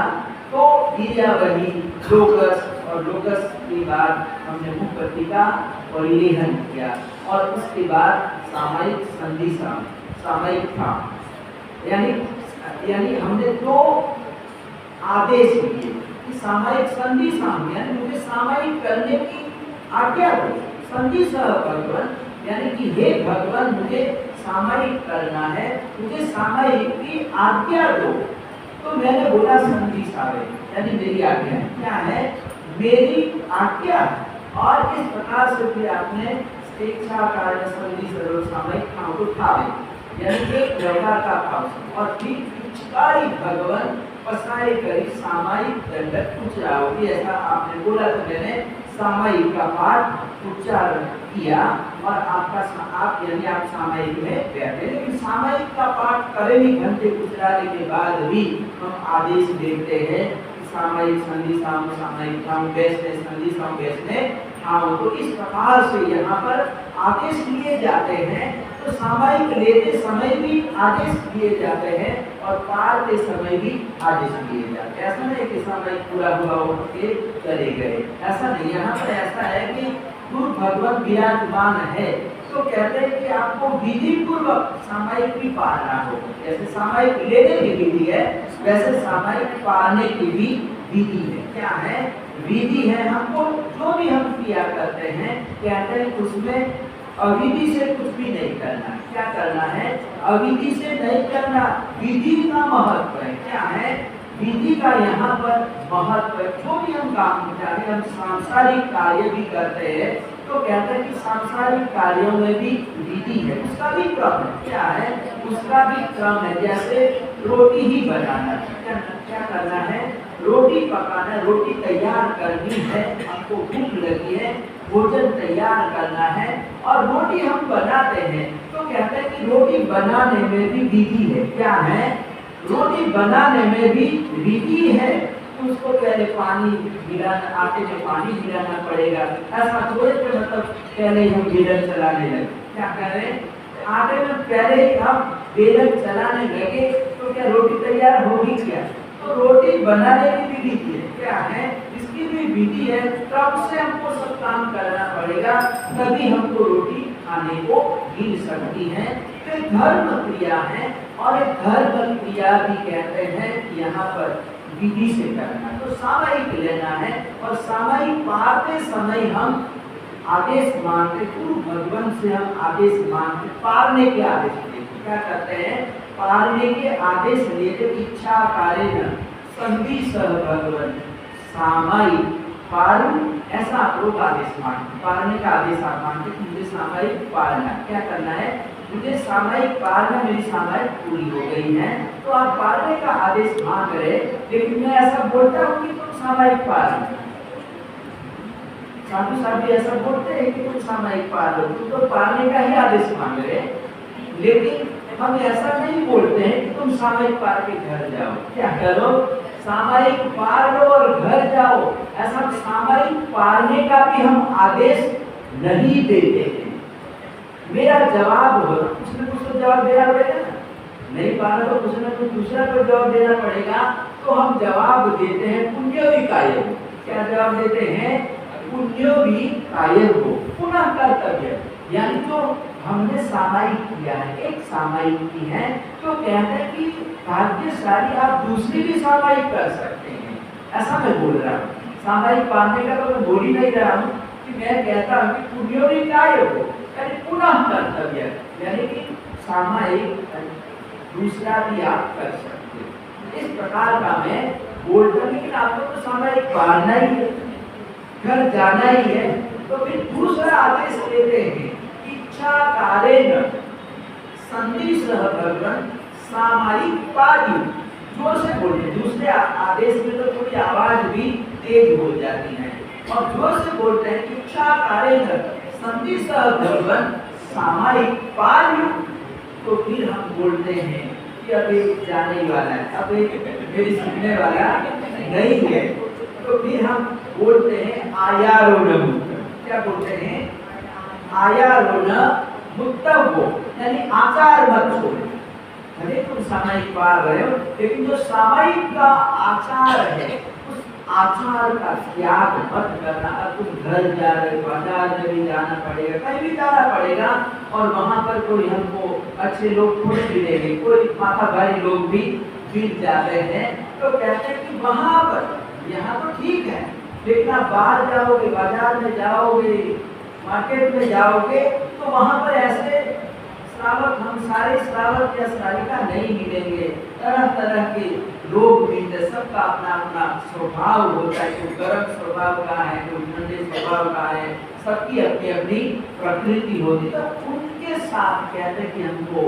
तो दिया वही लोकस, और लोकस के बाद हमने मुक्ति का परिलेहन किया और उसके बाद सामायिक संधि सामायिक था। यानी हमने दो आदेश दिए कि सामायिक संधि यानी मुझे सामायिक करने की आज्ञा दो। संधि भगवान यानी कि हे भगवान मुझे सामायिक करना है, मुझे सामायिक की आज्ञा दो। तो मैंने बोला संधि यानी मेरी आज्ञा है। क्या है? मेरी आज्ञा। और इस प्रकार से फिर आपने स्वेच्छा कार्य संधि सर्व सामायिक भाव को ठावे, यानी एक व्यवहार का भाव और फिर पिचकारी भगवान पसारे करी सामायिक दंडक उच्चारोगी। ऐसा आपने बोला तो मैंने सामायिक का पाठ उच्चारण किया और आप यानी आप सामायिक में बैठे। लेकिन सामायिक का पाठ करेंगे घंटे उच्चारने के बाद भी हम आदेश देते हैं कि सामायिक संधि सामायिक बैठने संधि बैठने। हाँ, तो इस प्रकार से यहाँ पर आदेश लिए जाते हैं। तो सामायिक लेते समय भी आदेश दिए जाते हैं और पार के समय भी आदेश दिए जाते हैं। ऐसा नहीं कि सामायिक पूरा हुआ होके चले गए, ऐसा नहीं। यहाँ पर ऐसा है कि गुरु भगवान विराजमान है तो कहते हैं कि आपको विधि पूर्वक सामायिक भी पारना हो। जैसे सामायिक लेने की विधि है वैसे सामायिक पारने की भी विधि है। क्या है? विधि है। हमको जो भी हम किया करते हैं कहते हैं उसमें अविधि से कुछ भी नहीं करना। क्या करना है? अविधि से नहीं करना। विधि का महत्व है। क्या है? विधि का यहाँ पर महत्व है। जो भी हम काम करते हैं, हम सांसारिक कार्य भी करते हैं तो कहते हैं कि सांसारिक कार्यों में भी विधि है, उसका भी क्रम है। क्या है? उसका भी क्रम है। जैसे रोटी ही बनाना, क्या करना है? रोटी पकाना, रोटी तैयार करनी है, हमको भूख लगी है, भोजन तैयार करना है और रोटी हम बनाते हैं तो कहते हैं कि रोटी बनाने में भी विधि है। क्या है? रोटी बनाने में भी विधि है। उसको पहले पानी गिराना, आटे में पानी गिराना पड़ेगा। ऐसा थोड़े से मतलब पहले हम बेलन चलाने लगे। क्या करें? आटे में पहले ही हम बेलन चलाने लगे तो क्या रोटी तैयार होगी? क्या? तो रोटी बनाने की भी विधि है। क्या है? इसकी भी विधि है। तब से हमको सब काम करना पड़ेगा, तभी हमको रोटी खाने को मिल सकती है। तो धर्म क्रिया है और एक धर्म क्रिया भी कहते हैं कि यहाँ पर विधि से करना। तो सामायिक लेना है और सामायिक पारते समय हम आदेश मानते, गुरु भगवान से हम आदेश मानते, पारने के आदेश लेते। क्या करते हैं? पारने के आदेश लेते। इच्छा कार्य संधि सह भगवान सामायिक पारू, ऐसा आप लोग आदेश मानते, पारने का आदेश आप मानते कि मुझे सामायिक पारना। क्या करना है? मुझे सामायिक पारना, मेरी सामायिक पूरी हो गई है तो आप पारने का आदेश मांग रहे। लेकिन मैं ऐसा बोलता हूँ कि तुम सामायिक पार, साधु साधु ऐसा बोलते हैं कि तुम सामायिक पार लो, तुम तो पारने का ही आदेश मांग रहे। लेकिन हम ऐसा नहीं बोलते हैं कि तुम सामयिक पार के घर जाओ, क्या करो, सामयिक पार लो और घर जाओ। ऐसा सामयिक पारने का भी हम आदेश नहीं देते हैं। मेरा जवाब हो, कुछ न कुछ तो जवाब देना पड़ेगा ना, नहीं पाना तो कुछ न कुछ दूसरा को जवाब देना पड़ेगा। तो हम जवाब देते हैं पुण्यो भी कायल हो। क्या जवाब देते हैं? पुण्यो भी कायल हो, पुनः कर्तव्य। यानी जो हमने सामायिक किया है, एक सामायिक की है, तो कहते हैं कि भाग्यशाली आप दूसरी भी सामायिक कर सकते हैं। ऐसा मैं बोल रहा हूँ, सामायिक पाने का तो मैं बोल ही नहीं रहा हूँ कि मैं कहता हूँ कि पुण्यो भी कायल हो, यानी पुनः कर्तव्य, यानी कि सामायिक दूसरा भी आप कर सकते हैं। इस प्रकार का मैं बोलता हूँ। लेकिन आपको तो सामायिक पालना ही है, घर जाना ही है, तो फिर दूसरा आदेश देते हैं, इच्छा कारेण संदिग्ध भगवान सामायिक पाली। जोर से बोलिए, दूसरे आदेश में तो थोड़ी आवाज भी तेज हो जाती है, और जोर से बोलते हैं, इच्छा कारेण संदिग्ध भगवान सामायिक पाली। तो फिर हम बोलते हैं कि अभी जाने वाला है, अभी मेरी सीखने वाला नहीं है, तो फिर हम बोलते हैं आयारो न मुक्त। क्या बोलते हैं? आयारो न मुक्त हो, यानी आचार मत छोड़ो। भले तुम सामायिक पार रहे हो, लेकिन जो सामायिक का आचार है, उस आचार का त्याग मत करना। अब तुम घर जा रहे हो, बाजार में भी जाना पड़ेगा, कहीं भी जाना पड़ेगा, और वहां पर कोई हमको अच्छे लोग थोड़े मिलेंगे, कोई माथा भारी लोग भी मिल जाते हैं, तो कहते हैं कि वहां पर, यहाँ तो ठीक है, लेकिन आप बाहर जाओगे, बाजार में जाओगे, मार्केट में जाओगे, तो वहां पर ऐसे श्रावक, हम सारे श्रावक या श्राविका नहीं मिलेंगे। तरह तरह के लोग मिलते, सबका अपना अपना स्वभाव होता है, कोई गर्म स्वभाव का है, कोई ठंडे स्वभाव का है, सबकी अपनी अपनी प्रकृति होती है। तो उनके साथ कहते हैं कि हमको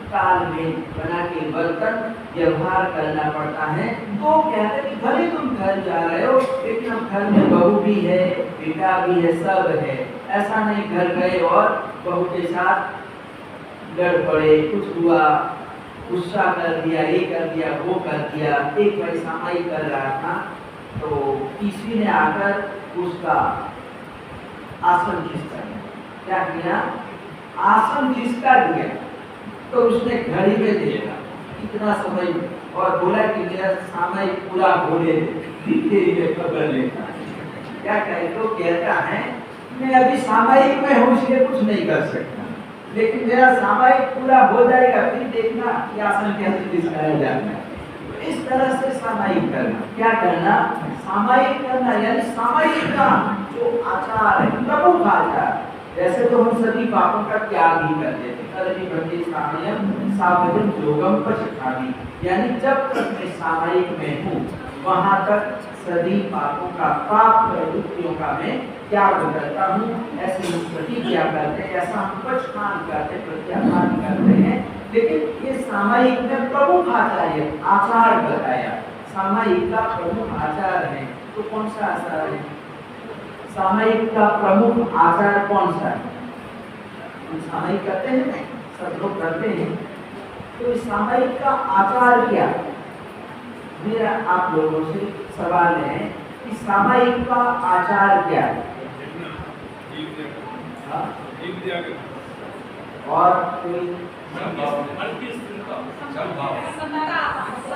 तालमेल बना के बर्तन व्यवहार करना पड़ता है। तो कहते हैं कि भले तुम घर जा रहे हो, लेकिन हम घर में बहू भी है, बेटा भी है, सब है। ऐसा नहीं घर गए और बहू के साथ लड़ पड़े, कुछ हुआ, गुस्सा कर दिया, ये कर दिया, वो कर दिया। एक भाई सामायिक कर रहा था, तो तीसरी ने आकर उसका आसन खिसका दिया। क्या किया? आसन खिसका दिया। तो उसने घड़ी में देखा कितना समय, और बोला कि मेरा सामायिक पूरा होने दे, खबर लेता। क्या कहे? तो कहता है मैं अभी सामायिक में हूँ, इसलिए कुछ नहीं कर सकता, लेकिन मेरा सामायिक पूरा हो जाएगा, फिर देखना कि आसन कैसे खिसकाया जाता है। तो इस तरह से सामायिक करना, क्या करना? सामायिक करना, यानी सामायिक का जो आचार है, प्रमुख आचार। वैसे तो हम सभी पापों का त्याग ही करते थे, कर्मी बंदी सामयम सावधन योगम पचखामी, यानी जब तक मैं सामायिक में हूँ, वहां तक सभी पापों का, पाप प्रवृत्तियों का मैं त्याग करता हूँ। ऐसे हम प्रतिज्ञा करते हैं, ऐसा हम पचखान करते, प्रत्याखान करते हैं। लेकिन ये सामायिक में प्रमुख आचार बताया, सामायिक का प्रमुख आचार है। तो कौन सा आचार है? सामायिक का प्रमुख आचार कौन सा है? हम सामायिक करते हैं, सब लोग करते हैं, तो इस सामायिक का आचार क्या? मेरा आप लोगों से सवाल है कि सामायिक का आचार क्या है? और कोई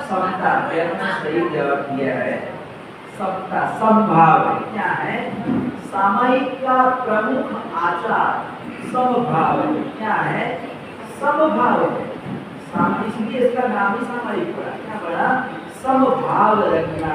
समता, सही जवाब दिया है, सबका समभाव है। क्या है? सामायिक का प्रमुख आचार समभाव है। क्या है? समभाव है। इसलिए इसका नाम ही सामायिक पड़ा। क्या पड़ा? समभाव रखना।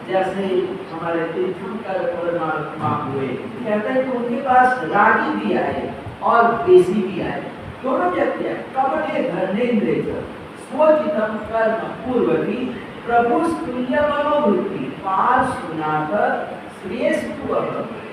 जैसे हमारे तीर्थंकर परमात्मा हुए, कहते हैं कि उनके पास रागी भी आए और देसी भी आए, दोनों व्यक्ति आए। कपटे धर्मेंद्र स्वचितम कर्म पूर्वती प्रभु तुल्य मनोवृत्ति पार सुनाकर श्रेष्ठ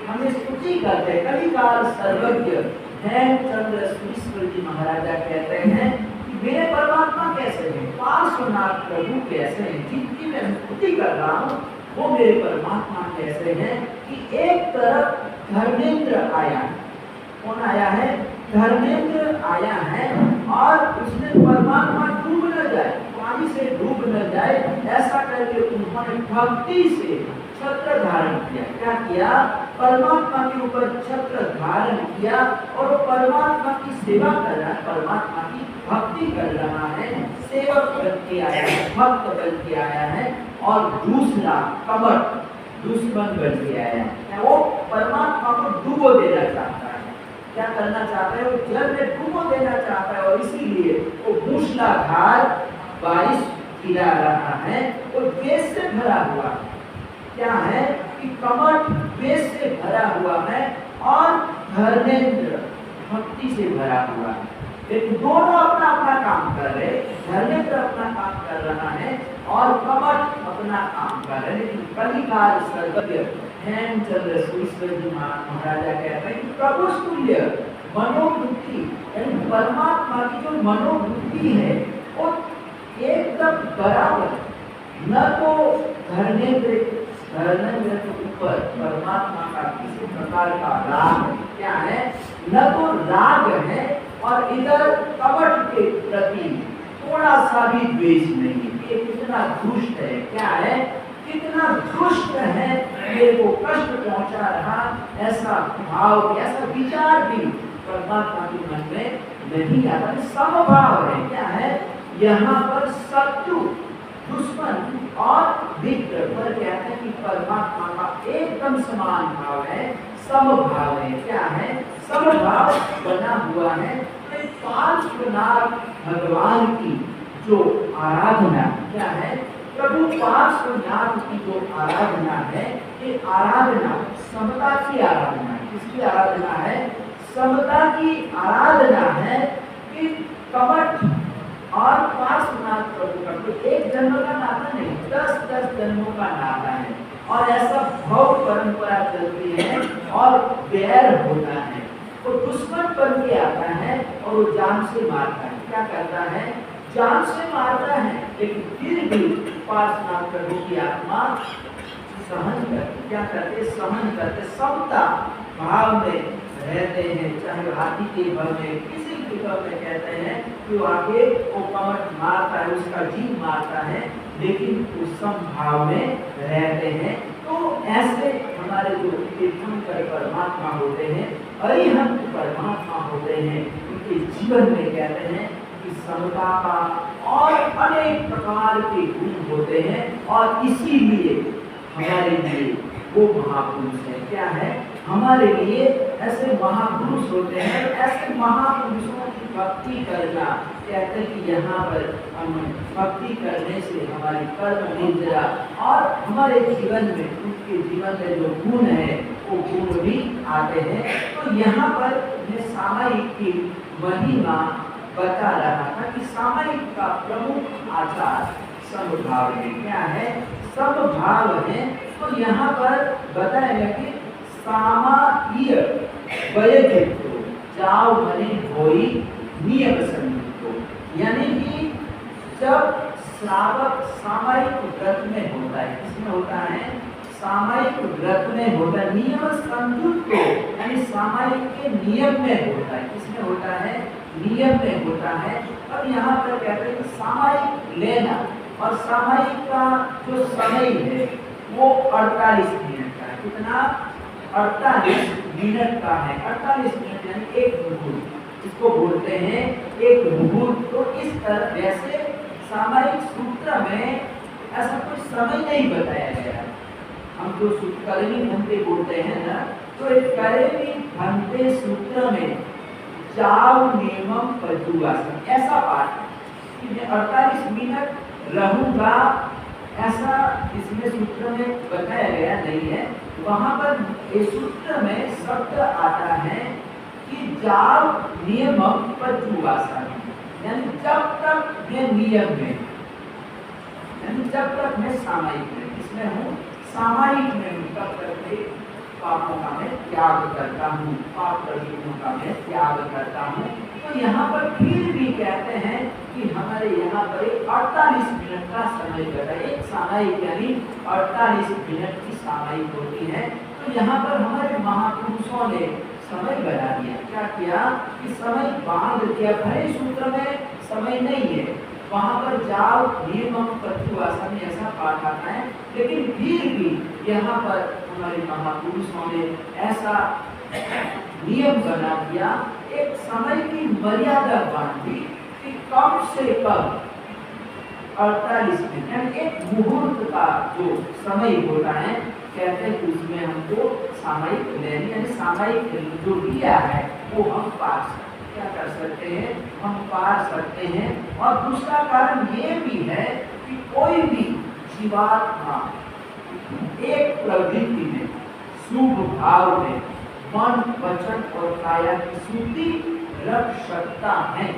हमें स्तुति करते। कलिकाल सर्वज्ञ हेमचंद्र श्रीश्वर जी महाराजा कहते हैं कि मेरे परमात्मा कैसे हैं, पार्श्वनाथ प्रभु कैसे हैं, जिनकी मैं स्तुति कर रहा हूँ वो मेरे परमात्मा कैसे हैं। कि एक तरफ धर्मेंद्र आया, कौन आया है? धर्मेंद्र आया है और उसने परमात्मा डूब न जाए, पानी से डूब न जाए, ऐसा करके उन्होंने भक्ति से छत्र धारण किया। क्या किया? परमात्मा के ऊपर छत्र धारण किया और परमात्मा की सेवा कर रहा है, परमात्मा की भक्ति कर रहा है, सेवक बन के आया है, भक्त बन के आया है। और दूसरा कपट दुश्मन बन के आया है, वो परमात्मा को डूबो देना चाहता है। क्या करना चाहता है? वो जल में डूबो देना चाहता है और इसीलिए वो मूसलाधार बारिश गिरा रहा है। वो द्वेष से भरा हुआ है। क्या है कि कपट द्वेष से भरा हुआ है और धर्मेंद्र भक्ति से भरा हुआ है। लेकिन दोनों अपना अपना काम कर रहे, धर्मेंद्र अपना काम कर रहा है और कपट अपना काम कर रहे। लेकिन कलिकाल सर्वज्ञ हेमचंद्र सूरीश्वर जी महाराजा कहते हैं कि प्रभु तुल्य मनोवृत्ति, यानी परमात्मा की जो मनोवृत्ति है वो एकदम बराबर, न तो धर्मेंद्र के ऊपर परमात्मा का किसी प्रकार का राग क्या है, न तो राग है और इधर कपट के प्रति थोड़ा सा भी द्वेष नहीं। ये कितना दुष्ट है, क्या है, कितना दुष्ट है, मेरे को कष्ट पहुंचा रहा, ऐसा भाव, ऐसा विचार भी परमात्मा के मन में नहीं आता। समभाव है। क्या है? यहाँ पर शत्रु, दुश्मन और मित्र पर कहते हैं कि परमात्मा का एकदम समान भाव है, समभाव है। क्या है? समभाव बना हुआ है। तो पार्श्वनाथ भगवान की जो आराधना क्या है, प्रभु पार्श्वनाथ की जो आराधना है, ये आराधना समता की आराधना है। किसकी आराधना है? समता की आराधना है। कि कपट और पार्श्वनाथ प्रभु का कोई एक जन्म का नाता नहीं, 10-10 जन्मों का नाता है। और ऐसा भव परंपरा चलती है और बैर होता है। वो दुश्मन बन के आता है और वो जान से मारता है। क्या करता है? जान से मारता है, लेकिन फिर भी पार्श्वनाथ प्रभु की आत्मा सहन करते। क्या करते? सहन करते, समता भाव में रहते हैं। चाहे हाथी के भव में, किसी के भव में कहते हैं कि वो आगे वो कमट मारता है, उसका जीव मारता है, लेकिन उस समभाव में रहते हैं। तो ऐसे हमारे जो तीर्थंकर परमात्मा होते हैं, अरिहंत परमात्मा होते हैं, उनके जीवन में कहते हैं कि समता का और अनेक प्रकार के गुण होते हैं। और इसीलिए हमारे लिए वो महापुरुष है। क्या है? हमारे लिए ऐसे महापुरुष होते हैं। ऐसे महापुरुषों की भक्ति करना, कहते हैं कि यहाँ पर हम भक्ति करने से हमारी कर्म निद्रा और हमारे जीवन में, उनके जीवन में जो गुण है वो गुण भी आते हैं। तो यहाँ पर मैं सामायिक की महिमा बता रहा था कि सामायिक का प्रमुख आचार समभाव है। क्या है? समभाव है। तो यहाँ पर बताया कि सामायिक वयजितो जाओ मने होई नियम संयुक्तो, यानी कि जब श्रावक सामायिक व्रत में होता है, किसमें होता है? सामायिक व्रत में होता है। नियम संयुक्त, यानी सामायिक के नियम में होता है। किसमें होता है? नियम में होता है। अब यहाँ पर कहते हैं कि सामायिक लेना, और सामायिक का जो समय है वो 48 मिनट का है। कितना? 48 मिनट का है। 48 मिनट यानी एक मुहूर्त, इसको बोलते हैं एक मुहूर्त। तो इस तरह वैसे सामायिक सूत्र में ऐसा कोई समय नहीं बताया गया है। हम जो करेणी घंटे बोलते हैं ना, तो एक करेणी घंटे सूत्र में जाव नियमम पजुआसन ऐसा पाठ है कि मैं 48 मिनट रहूंगा, ऐसा इसमें सूत्र में बताया गया नहीं है। वहां पर इस सूत्र में शब्द आता है कि जाव नियमम पजुआसन, यानी जब तक मैं नियम में, यानी जब तक मैं सामायिक में, इसमें हूँ सामायिक में हूँ, तब तक के पापों का मैं त्याग करता हूँ, पाप प्रवृत्तियों का मैं त्याग करता हूँ। तो यहाँ पर फिर भी कहते हैं कि हमारे यहाँ पर 48 मिनट का समय रहता है। एक सामायिक यानी 48 मिनट की सामायिक होती है। तो यहाँ पर हमारे महापुरुषों ने समय बना दिया। क्या किया कि समय बांध दिया। भले सूत्र में समय नहीं है, वहां पर जाओ नियम प्रतिवासन में ऐसा पाठ आता है, लेकिन फिर भी यहाँ पर हमारे महापुरुषों ने ऐसा नियम बना दिया, एक समय की मर्यादा बांधी कि कम से कम 48 मिनट, यानी एक मुहूर्त का जो समय होता है, कहते हैं कि उसमें हमको सामयिक लेनी, यानी सामयिक जो लिया है वो हम पार क्या कर सकते हैं, हम पार सकते हैं। और दूसरा कारण ये भी है कि कोई भी जीवात्मा एक प्रवृत्ति में, शुभ भाव में मन, वचन और काया की शुद्धि रख सकता है,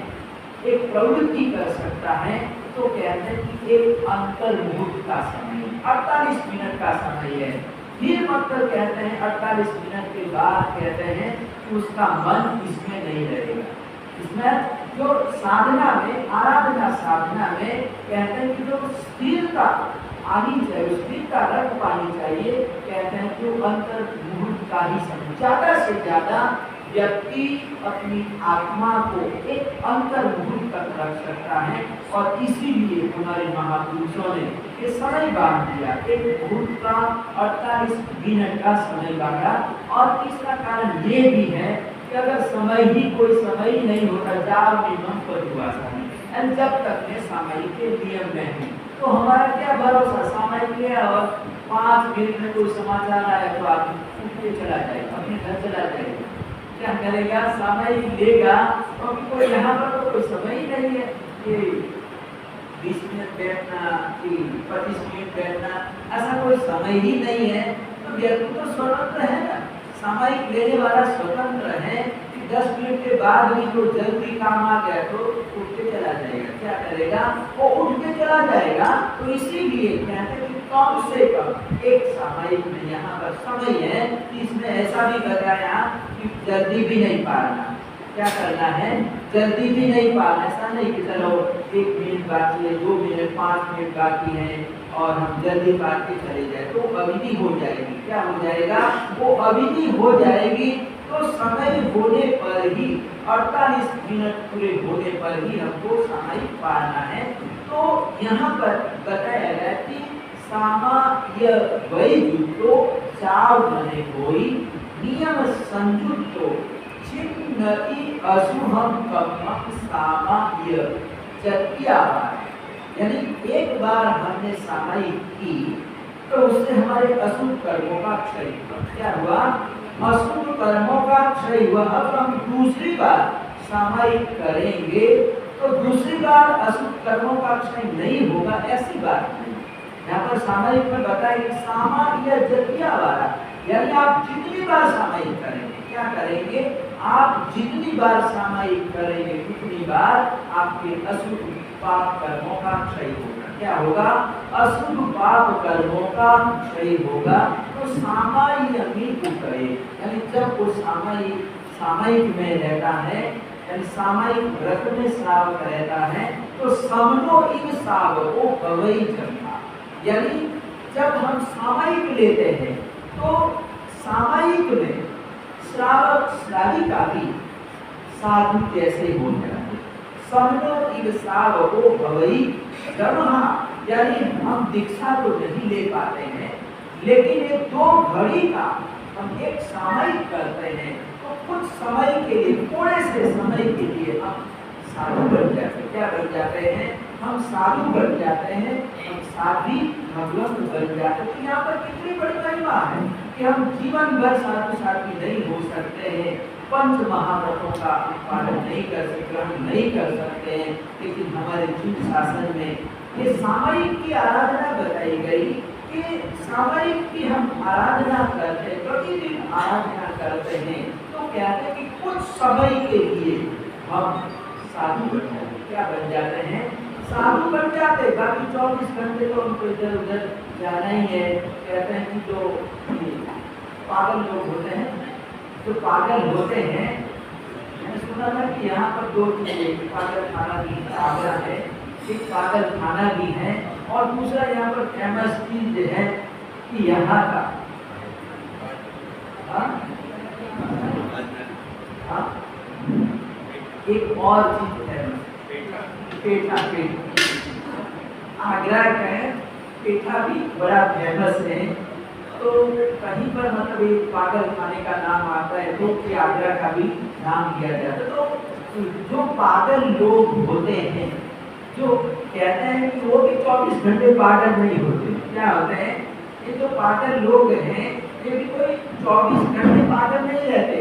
एक प्रवृत्ति कर सकता है, तो कहते हैं कि एक अंतर मुहूर्त का समय 48 मिनट का समय है। फिर मतलब कहते हैं 48 मिनट के बाद कहते हैं कि उसका मन इसमें नहीं रहेगा। इसमें जो साधना में, आराधना साधना में कहते हैं कि जो स्थिरता आनी चाहिए, स्थिरता रख पानी चाहिए, कहते हैं कि अंतर मुहूर्त का ही समय, ज्यादा से ज्यादा व्यक्ति अपनी आत्मा को एक अंतर मुहूर्त तक रख सकता है। और इसीलिए हमारे महापुरुषों ने ये समय बांध दिया, एक मुहूर्त का 48 मिनट का समय बांधा। और तीसरा कारण ये भी है कि अगर समय ही कोई समय ही नहीं होता, जाओ नियम परिभाषा, जब तक में सामयिक के नियम में है, तो हमारा क्या भरोसा, सामयिक है और 5 मिनट में कोई समाचार आया तो आदमी उठ के चला जाएगा, अपने घर चला जाएगा, क्या करेगा, समय लेगा। और कोई यहाँ पर तो कोई समय ही नहीं है कि 20 मिनट बैठना कि 25 मिनट बैठना, ऐसा कोई समय ही नहीं है। तो व्यक्ति तो स्वतंत्र है ना, सामयिक लेने वाला स्वतंत्र है कि 10 मिनट के बाद भी जो जल्दी काम आ गया तो उठ के चला जाएगा। क्या करेगा, वो उठ के चला जाएगा। तो इसीलिए कहते हैं कि कम से कम एक सामयिक में यहाँ पर समय है कि इसमें ऐसा भी बताया कि जल्दी भी नहीं पालना, क्या करना है, जल्दी भी नहीं पालना। ऐसा नहीं कि चलो 1 मिनट बाकी है, 2 मिनट, 5 मिनट बाकी है और हम जल्दी पाल के चले जाए तो अविधि हो जाएगी। क्या हो जाएगा, वो अविधि हो जाएगी। तो समय होने पर ही, 48 मिनट पूरे होने पर ही हमको सामयिक पालना है। तो यहाँ पर बताया गया कि सामाय वैजुतो चाव मने कोई नियम संयुक्तो चिन्नई अशुभम कम्मक सामाय जतिया। यानी एक बार हमने सामयिक की तो उससे हमारे अशुभ कर्मों का क्षय हुआ। क्या हुआ, अशुभ कर्मों का क्षय हुआ। अब हम दूसरी बार सामयिक करेंगे तो दूसरी बार अशुभ कर्मों का क्षय नहीं होगा, ऐसी बात नहीं। यहाँ पर सामयिक में बताया कि सामाय जतिया वाला, यानी आप जितनी बार सामयिक करेंगे, क्या करेंगे, आप जितनी बार सामयिक करेंगे उतनी बार आपके अशुभ पाप कर्मों का क्षय होगा। क्या होगा, अशुभ पाप कर्मों का क्षय होगा। तो सामायिक ही करे, यानी जब वो सामयिक में रहता है, यानी सामयिक व्रत में श्रावक रहता है, तो समनो इन श्रावको भवई जन्मा। यानी जब हम सामयिक लेते हैं तो सामयिक में श्रावक श्राविका भी साधु कैसे हो जाए। समनो इन श्रावको भवई जन्मा, यानी हम दीक्षा तो नहीं ले पाते हैं, लेकिन ये 2 घड़ी का हम एक सामयिक करते हैं तो कुछ समय के लिए, थोड़े से समय के लिए हम साधु बन जाते हैं। क्या बन जाते हैं, हम साधु बन जाते हैं, हम साध्वी भगवत बन जाते हैं। तो यहाँ पर कितनी बड़ी महिमा है कि हम जीवन भर साधु साध्वी नहीं हो सकते हैं, पंच महाव्रतों का पालन नहीं कर सकते, हम नहीं कर सकते हैं, लेकिन हमारे जीव शासन में ये सामयिक की आराधना बताई गई कि सामयिक की हम आराधना करते हैं, प्रतिदिन आराधना करते हैं। तो कहते हैं कि कुछ समय के लिए हम साधु बन जाते हैं। क्या बन जाते हैं, साधु बन जाते। बाकी 24 घंटे तो उनको इधर उधर जाना ही है। कहते हैं कि जो पागल लोग होते हैं, जो पागल होते हैं, मैंने सुना था कि यहाँ पर 2 चीजें, पागल खाना भी आगरा है, एक पागल खाना भी है, और दूसरा यहाँ पर फेमस चीज है कि यहाँ का एक और चीज है, पेठा। आगरा का पेठा भी बड़ा फेमस है। तो कहीं पर मतलब एक पागल खाने का नाम आता है तो कि आगरा का भी नाम दिया जाता है। तो जो पागल लोग होते हैं, जो कहते हैं कि वो भी 24 घंटे पागल नहीं होते, क्या होते हैं ये जो पागल लोग हैं, ये भी कोई 24 घंटे पागल नहीं रहते,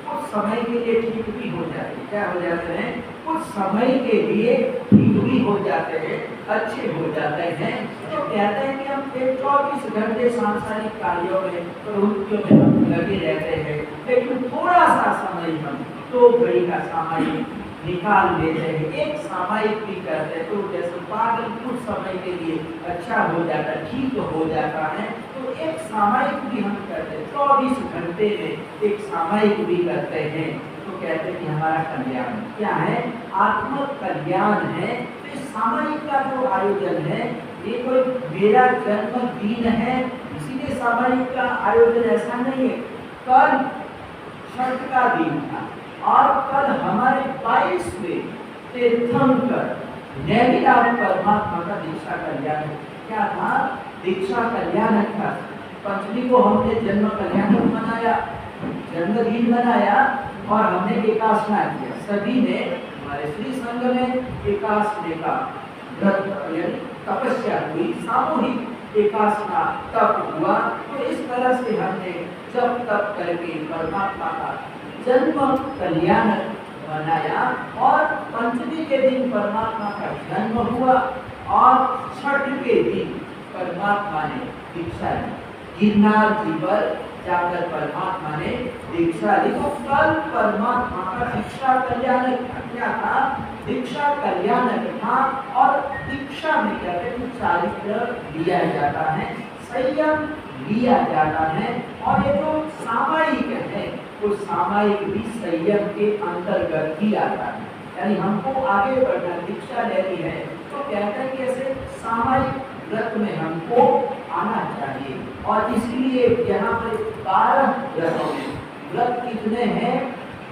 कुछ समय के लिए ठीक भी हो जाते हैं। क्या हो जाते हैं? कुछ समय के लिए ठीक भी हो जाते हैं, अच्छे हो जाते हैं। तो कहते हैं कि हम 24 घंटे सांसारिक कार्यों में, प्रवृत्तियों में हम लगे रहते हैं, लेकिन थोड़ा सा समय हम 2 घड़ी का सामायिक निकाल लेते हैं, एक सामायिक भी करते हैं। तो जैसे पागल कुछ समय के लिए अच्छा हो जाता है, ठीक हो जाता है, तो एक सामायिक भी हम करते हैं, 24 घंटे में एक सामायिक भी करते हैं। तो कहते हैं कि हमारा कल्याण क्या है? आत्म कल्याण है। तो इस सामायिक का जो आयोजन है, ये कोई मेरा जन्मदिन है इसीलिए सामायिक का आयोजन ऐसा नहीं है। कल छठ का दिन था और कल हमारे 22वें तीर्थंकर नैमिषारण्य परमात्मा का दीक्षा कल्याण। क्या था? दीक्षा कल्याण था। पंचमी को हमने जन्म कल्याण मनाया, जन्मदिन मनाया और हमने एकासना किया। सभी ने, हमारे श्री संघ में एकासने का व्रत यानी तपस्या हुई, सामूहिक एकासना तप हुआ। तो इस तरह से हमने जब तप करके परमात्मा का जन्म कल्याण मनाया और पंचमी के दिन परमात्मा का जन्म हुआ और छठ के दिन परमात्मा ने दीक्षा ली। गिरनार जी पर जाकर परमात्मा ने दीक्षा ली। तो कल परमात्मा का दीक्षा कल्याण क्या था? दीक्षा कल्याण था। और दीक्षा में कहते हैं चारित्र लिया जाता है, संयम लिया जाता है। और ये जो सामायिक है वो सामायिक भी संयम के अंतर्गत ही आता है। यानी हमको आगे बढ़ना, दीक्षा लेनी है तो कहते हैं कि ऐसे सामायिक व्रत में हमको आना चाहिए। और इसलिए यहाँ पर 12 व्रतों में, व्रत कितने हैं?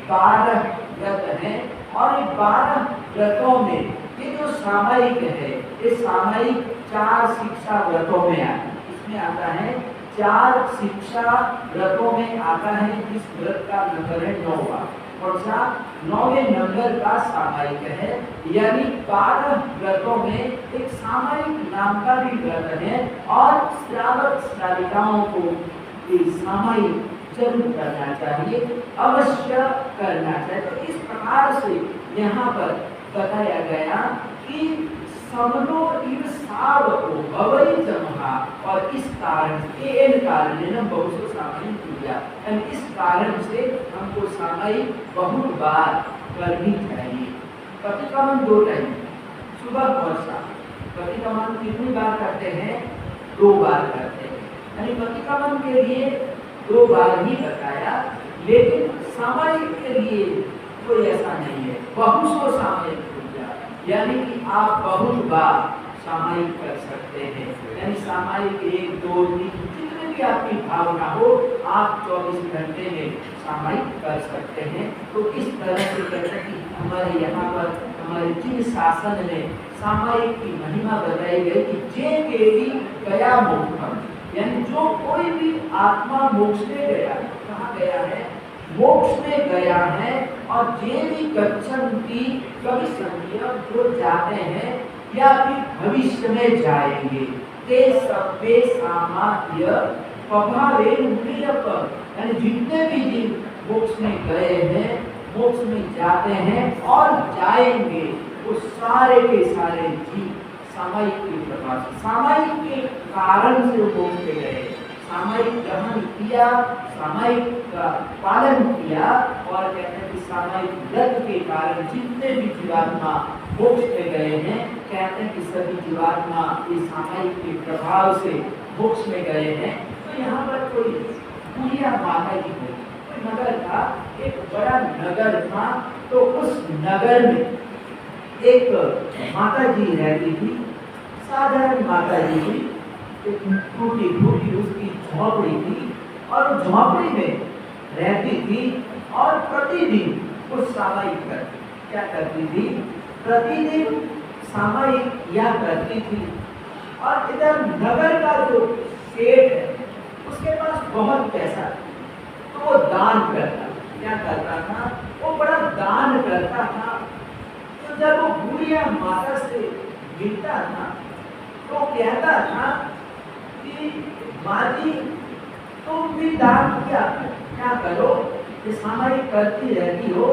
12 व्रत हैं। और ये 12 व्रतों में ये जो सामायिक है, ये सामायिक 4 शिक्षा व्रतों में आता है। इसमें आता है 4 शिक्षा व्रतों में आता है। इस व्रत का नंबर है 9वां और 9वें नंबर का सामायिक है। यानी 12 व्रतों में एक सामायिक नाम का भी व्रत है। और श्रावक श्राविकाओं को ये सामायिक जरूर करना चाहिए, अवश्य करना चाहिए। तो इस प्रकार से यहाँ पर बताया गया कि सबलो ईर्षावतो भवई जमहा। और इस कारण एन कारण बहुत सामायिक पूजा, इस कारण से हमको सामायिक बहुत बार करनी चाहिए। प्रतिक्रमण 2 टाइम, सुबह और शाम। प्रतिक्रमण कितनी बार करते हैं? 2 बार करते हैं। यानी प्रतिक्रमण के लिए 2 बार ही बताया, लेकिन सामायिक के लिए कोई ऐसा नहीं है। बहुत सामायिक पूजा यानी कि आप बहुत बार सामायिक कर सकते हैं। यानी सामायिक 1, 2, 3 जितने भी आपकी भावना हो, आप 24 घंटे में सामायिक कर सकते हैं। तो इस तरह से कहते हैं कि हमारे यहाँ पर हमारे जिन शासन में सामायिक की महिमा बताई गई कि जे के भी गया मोक्षम, यानी जो कोई भी आत्मा मोक्ष में गया, कहाँ गया है? मोक्ष में गया है। और जे भी गच्छन्ति कभी संज्ञा, जो जाते हैं या फिर भविष्य में जाएंगे, ते सभ्य सामान्य प्रभावेन प्रियक, यानी जितने भी जीव मोक्ष में गए हैं, मोक्ष में जाते हैं और जाएंगे, वो सारे के सारे जीव सामायिक के प्रभाव से, सामायिक के कारण से मोक्ष में गए, सामायिक ग्रहण किया, सामायिक का पालन किया। और कहते हैं कि सामायिक व्रत के कारण जितने भी जीवात्मा मोक्ष में गए हैं, कहते हैं कि सभी जीवात्मा इस सामायिक के प्रभाव से मोक्ष में गए हैं। तो यहाँ पर कोई पूरिया माता जी को कोई नगर था, एक बड़ा नगर था। तो उस नगर में एक माता जी रहती थी, साधारण माता जी थी, एक टूटी फूटी उसकी झोपड़ी थी और झोपड़ी में रहती थी और प्रतिदिन कुछ सामायिक करती। क्या करती थी, प्रतिदिन सामयिक या करती थी। और इधर नगर का जो सेठ है उसके पास बहुत पैसा, तो वो दान करता, क्या करता था, वो बड़ा दान करता था। तो जब वो बुढ़िया माता से मिलता था तो कहता था कि माँ जी तुम भी दान क्या करो, ये सामयिक करती रहती हो,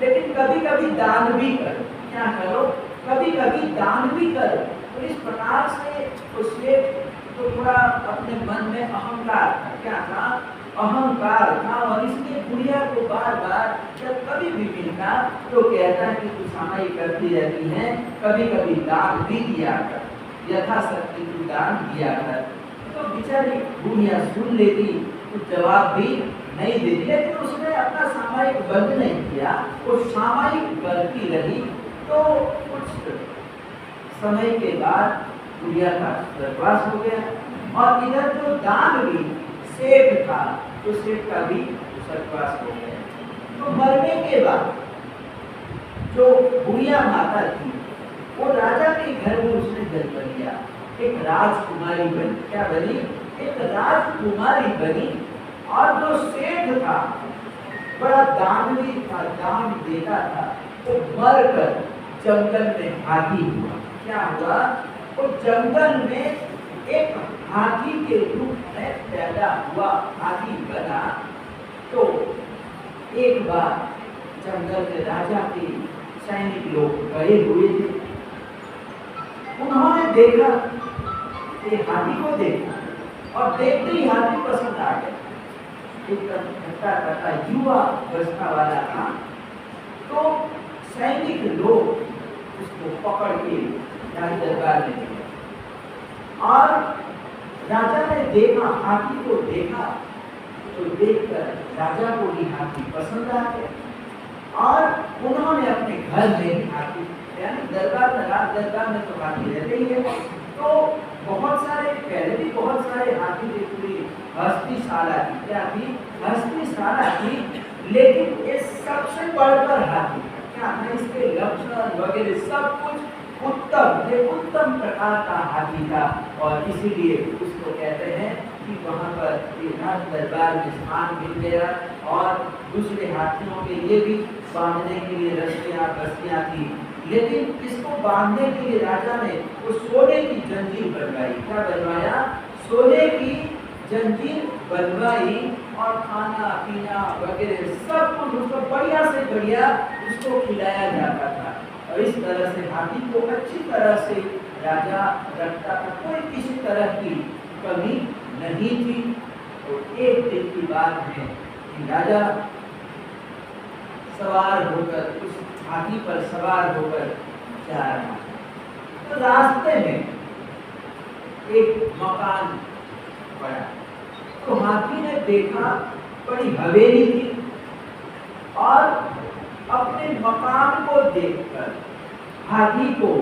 लेकिन कभी कभी दान भी करो, क्या करो, कभी कभी दान भी करो। तो इस प्रकार से उसके तो थोड़ा अपने मन में अहंकार था, क्या था, अहंकार था। और इसलिए बुढ़िया को बार बार जब कभी भी मिलता तो कहता कि तू सामयिक करती रहती है, कभी कभी दान भी दिया कर, यथाशक्ति तू दान दिया कर। तो बेचारी बुढ़िया सुन लेती, कुछ जवाब भी नहीं देती, लेकिन उसने अपना सामयिक बंद नहीं किया, वो सामयिक करती रही। तो कुछ समय के बाद बुढ़िया का स्वर्गवास हो गया। और इधर जो दान भी सेठ था, तो सेठ का भी स्वर्गवास हो गया। तो मरने के बाद जो बुढ़िया माता थी वो राजा के घर में उसने जन्म लिया, एक राजकुमारी बनी, क्या बनी, एक राजकुमारी बनी। और जो सेठ था बड़ा दानवी था, दान देता था, वो मरकर जंगल में हाथी हुआ। क्या हुआ, वो जंगल में एक हाथी के रूप में पैदा हुआ, हाथी बना। तो एक बार जंगल में राजा के सैनिक लोग गए हुए थे, उन्होंने देखा, ये हाथी को देखा और देखते ही हाथी पसंद आ गया। एक युवा अवस्था वाला था। तो सैनिक लोग उसको पकड़ के राज दरबार में गए और राजा ने देखा, हाथी को देखा, तो देखकर राजा को भी हाथी पसंद आ गया। और उन्होंने अपने घर में हाथी, यानी दरबार में, राज दरबार में तो हाथी रहते ही है, तो बहुत सारे, पहले भी बहुत सारे हाथी थे, पूरी हस्तीशाला थी, क्या थी, हस्तीशाला थी। लेकिन ये सबसे बढ़कर हाथी, क्या था, इसके लक्षण वगैरह सब कुछ उत्तम, ये उत्तम प्रकार का हाथी था। और इसीलिए उसको कहते हैं कि वहाँ पर राज दरबार में स्थान मिल गया। और दूसरे हाथियों के लिए भी बांधने के लिए रस्सियाँ थी, लेकिन इसको बांधने के लिए राजा ने वो सोने की जंजीर बनवाई। क्या बनवाया, सोने की जंजीर बनवाई। और खाना पीना वगैरह सब कुछ उसको बढ़िया से बढ़िया उसको खिलाया जाता था। और इस तरह से हाथी को अच्छी तरह से राजा रखता था, कोई किसी तरह की कमी नहीं थी। तो एक दिन की बात है कि राजा सवार होकर, उस हाथी पर सवार होकर जा रहा है। तो रास्ते में एक मकान पड़ा, तो हाथी ने देखा बड़ी हवेली थी। और अपने मकान को देखकर हाथी को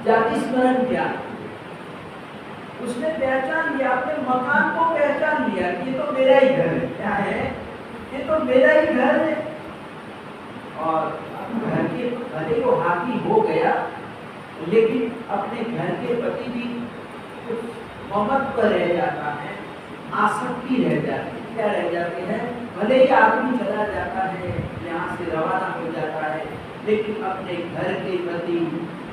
जाति स्मरण किया, उसने पहचान लिया, अपने मकान को पहचान लिया कि ये तो मेरा ही घर है। क्या है, ये तो मेरा ही घर है। और घर के, भले वो हाथी हो गया, लेकिन अपने घर के प्रति भी कुछ ममत्व रह जाता है, आसक्ति रह जाती है। क्या रह जाती है, भले ही आदमी चला जाता है, यहाँ से रवाना हो जाता है, लेकिन अपने घर के प्रति,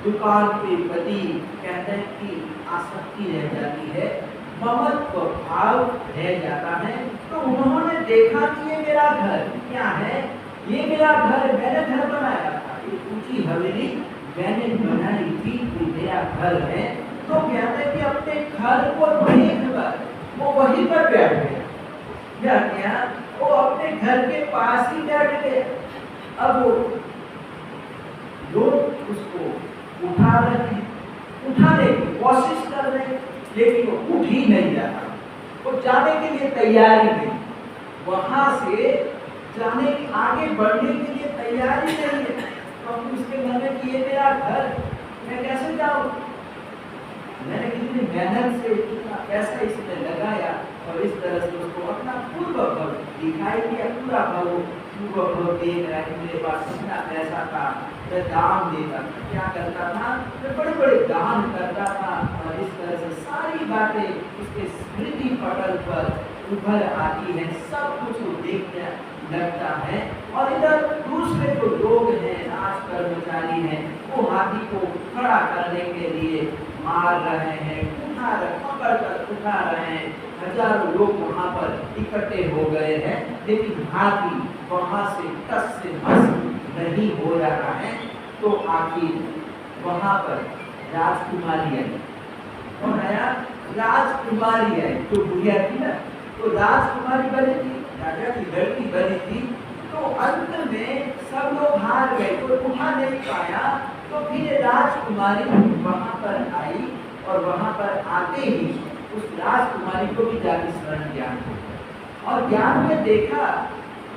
दुकान के प्रति कहते हैं कि आसक्ति रह जाती है, ममत्व भाव रह जाता है। तो उन्होंने देखा कि ये मेरा घर, क्या है, ये मेरा घर, मैंने घर बनाया था, ये ऊंची हवेली मैंने बनाई थी, ये मेरा घर है। तो कहते हैं कि अपने घर को देखकर वो वहीं पर बैठ गया। क्या, वो अपने घर के पास ही बैठ गए। अब वो लोग उसको उठा रहे हैं, उठाने की कोशिश कर रहे हैं, लेकिन वो उठ ही नहीं रहा। वो जाने के लिए तैयार ही नहीं, वहां से जाने की, आगे बढ़ने के लिए तैयार ही नहीं है। तो उसके मन में कि ये मेरा घर, मैं कैसे जाऊं, मैंने कितनी मेहनत से कितना पैसा इसमें लगाया, और इस तरह से उसको अपना पूर्व भव दिखाई दिया, पूरा भव वो देख रहा है मेरे पास कितना पैसा था, मैं दान देता था, क्या करता था, मैं बड़े बड़े दान करता था। और इस तरह से सारी बातें उसके स्मृति पटल पर उभर आती है, सब कुछ वो देखने लगता है। और इधर दूसरे जो लोग हैं, राज कर्मचारी हैं, वो हाथी को खड़ा करने के लिए मार रहे हैं, पकड़ कर उठा रहे हैं। हजारों लोग वहां पर इकट्ठे हो गए हैं, लेकिन हाथी वहां से टस से मस नहीं हो रहा है। तो आखिर वहां पर राजकुमारी आई। कौन आया? राजकुमारी आई। जो बुढ़िया थी ना, तो राजकुमारी बनी थी, राजा की लड़की बनी थी। तो अंत में सब लोग हार गए, कोई उठा नहीं पाया। तो फिर राजकुमारी वहां पर आई और वहां पर आते ही उस राजकुमारी को भी जाके स्मरण ज्ञान हो। और ज्ञान में देखा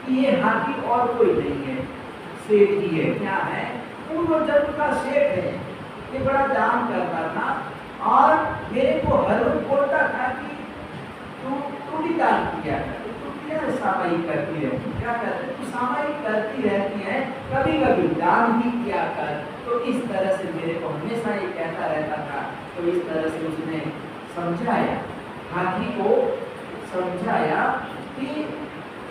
कि ये हाथी और कोई नहीं है, सेठ ही है। क्या है? पूर्व जन्म का सेठ है। ये बड़ा दान करता था और मेरे को हर रोज बोलता था कि तू भी दान किया कर, तू क्या सामायिक करती रहती, क्या करती, तू सामायिक करती रहती है, कभी कभी दान भी किया कर। तो इस तरह से मेरे को हमेशा ये कहता रहता था। तो इस तरह से उसने समझाया, हाथी को समझाया कि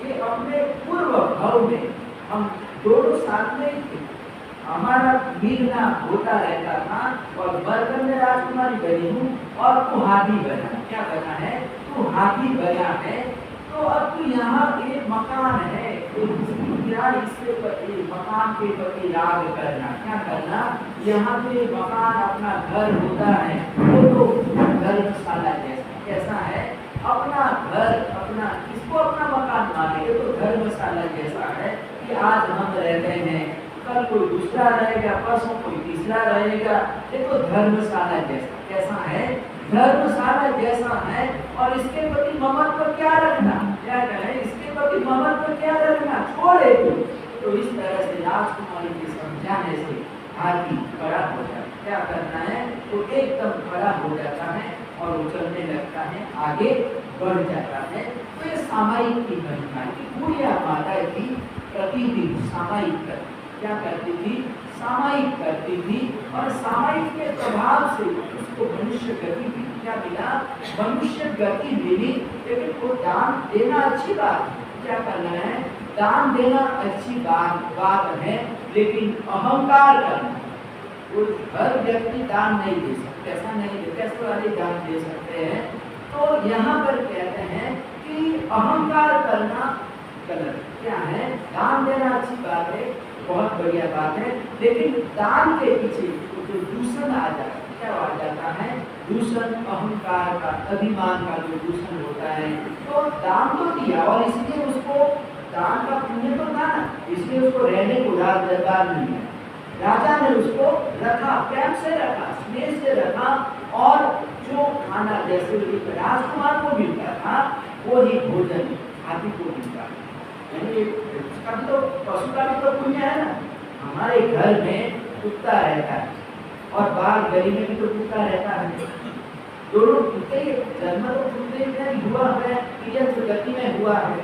ये अपने पूर्व भाव में हम दोनों साथ में ही थे, हमारा मिलना होता रहता था। और बचपन में राजकुमारी बनी हूँ और तू हाथी बना। क्या बना है? तू हाथी बना है। तो अब तू यहाँ एक मकान है, तो क्या इससे मकान के प्रति राग करना, क्या करना? यहाँ पे मकान अपना घर होता है, वो तो धर्मशाला जैसा। कैसा है? अपना घर, अपना, इसको अपना मकान मानेंगे तो धर्मशाला जैसा है कि आज हम रहते हैं, कल कोई दूसरा रहेगा, परसों कोई तीसरा रहेगा। ये तो धर्मशाला जैसा। कैसा है? धर्मशाला जैसा है। और इसके प्रति ममत्व क्या रखना, क्या कहें, इसके प्रति ममत्व क्या रखना, छोड़े तो इस तरह से राजकुमारी के समझाने से हाथी खड़ा हो जाता है। क्या करना है? तो एकदम खड़ा हो जाता है और उछलने लगता है, आगे बढ़ जाता है। तो ये सामायिक की घटना की बुढ़िया माता की प्रतिदिन सामायिक करती, क्या करती थी? सामायिक करती थी। और सामायिक के प्रभाव से उसको मनुष्य गति मिली। क्या मिला? मनुष्य गति मिली। लेकिन वो दान देना अच्छी बात है, क्या करना है? दान देना अच्छी बात है, लेकिन अहंकार करना, वो हर व्यक्ति दान नहीं दे सकते। ऐसा नहीं दे, कैसे वाले दान दे सकते हैं? तो यहाँ पर कहते हैं कि अहंकार करना गलत। क्या है? दान देना अच्छी बात है, बहुत बढ़िया बात है, लेकिन दान के पीछे जो दूषण आ जाता है, क्या आ जाता है? दूषण, अहंकार का, अभिमान का जो दूषण होता है। तो दान तो दिया और इसलिए उसको दान का पुण्य तो था ना, इसलिए उसको रहने को दरबार नहीं है। राजा ने उसको रखा, प्रेम से रखा, स्नेह से रखा। और जो खाना जैसे राजकुमार को मिलता था वो ही भोजन हाथी को मिलता था। यानी उसका भी तो, पशु का भी तो पुण्य है ना। हमारे घर में कुत्ता रहता है और बाहर गली में भी तो कुत्ता रहता है। दोनों कुत्ते जन्म तो कुत्ते में हुआ है, गति में हुआ है,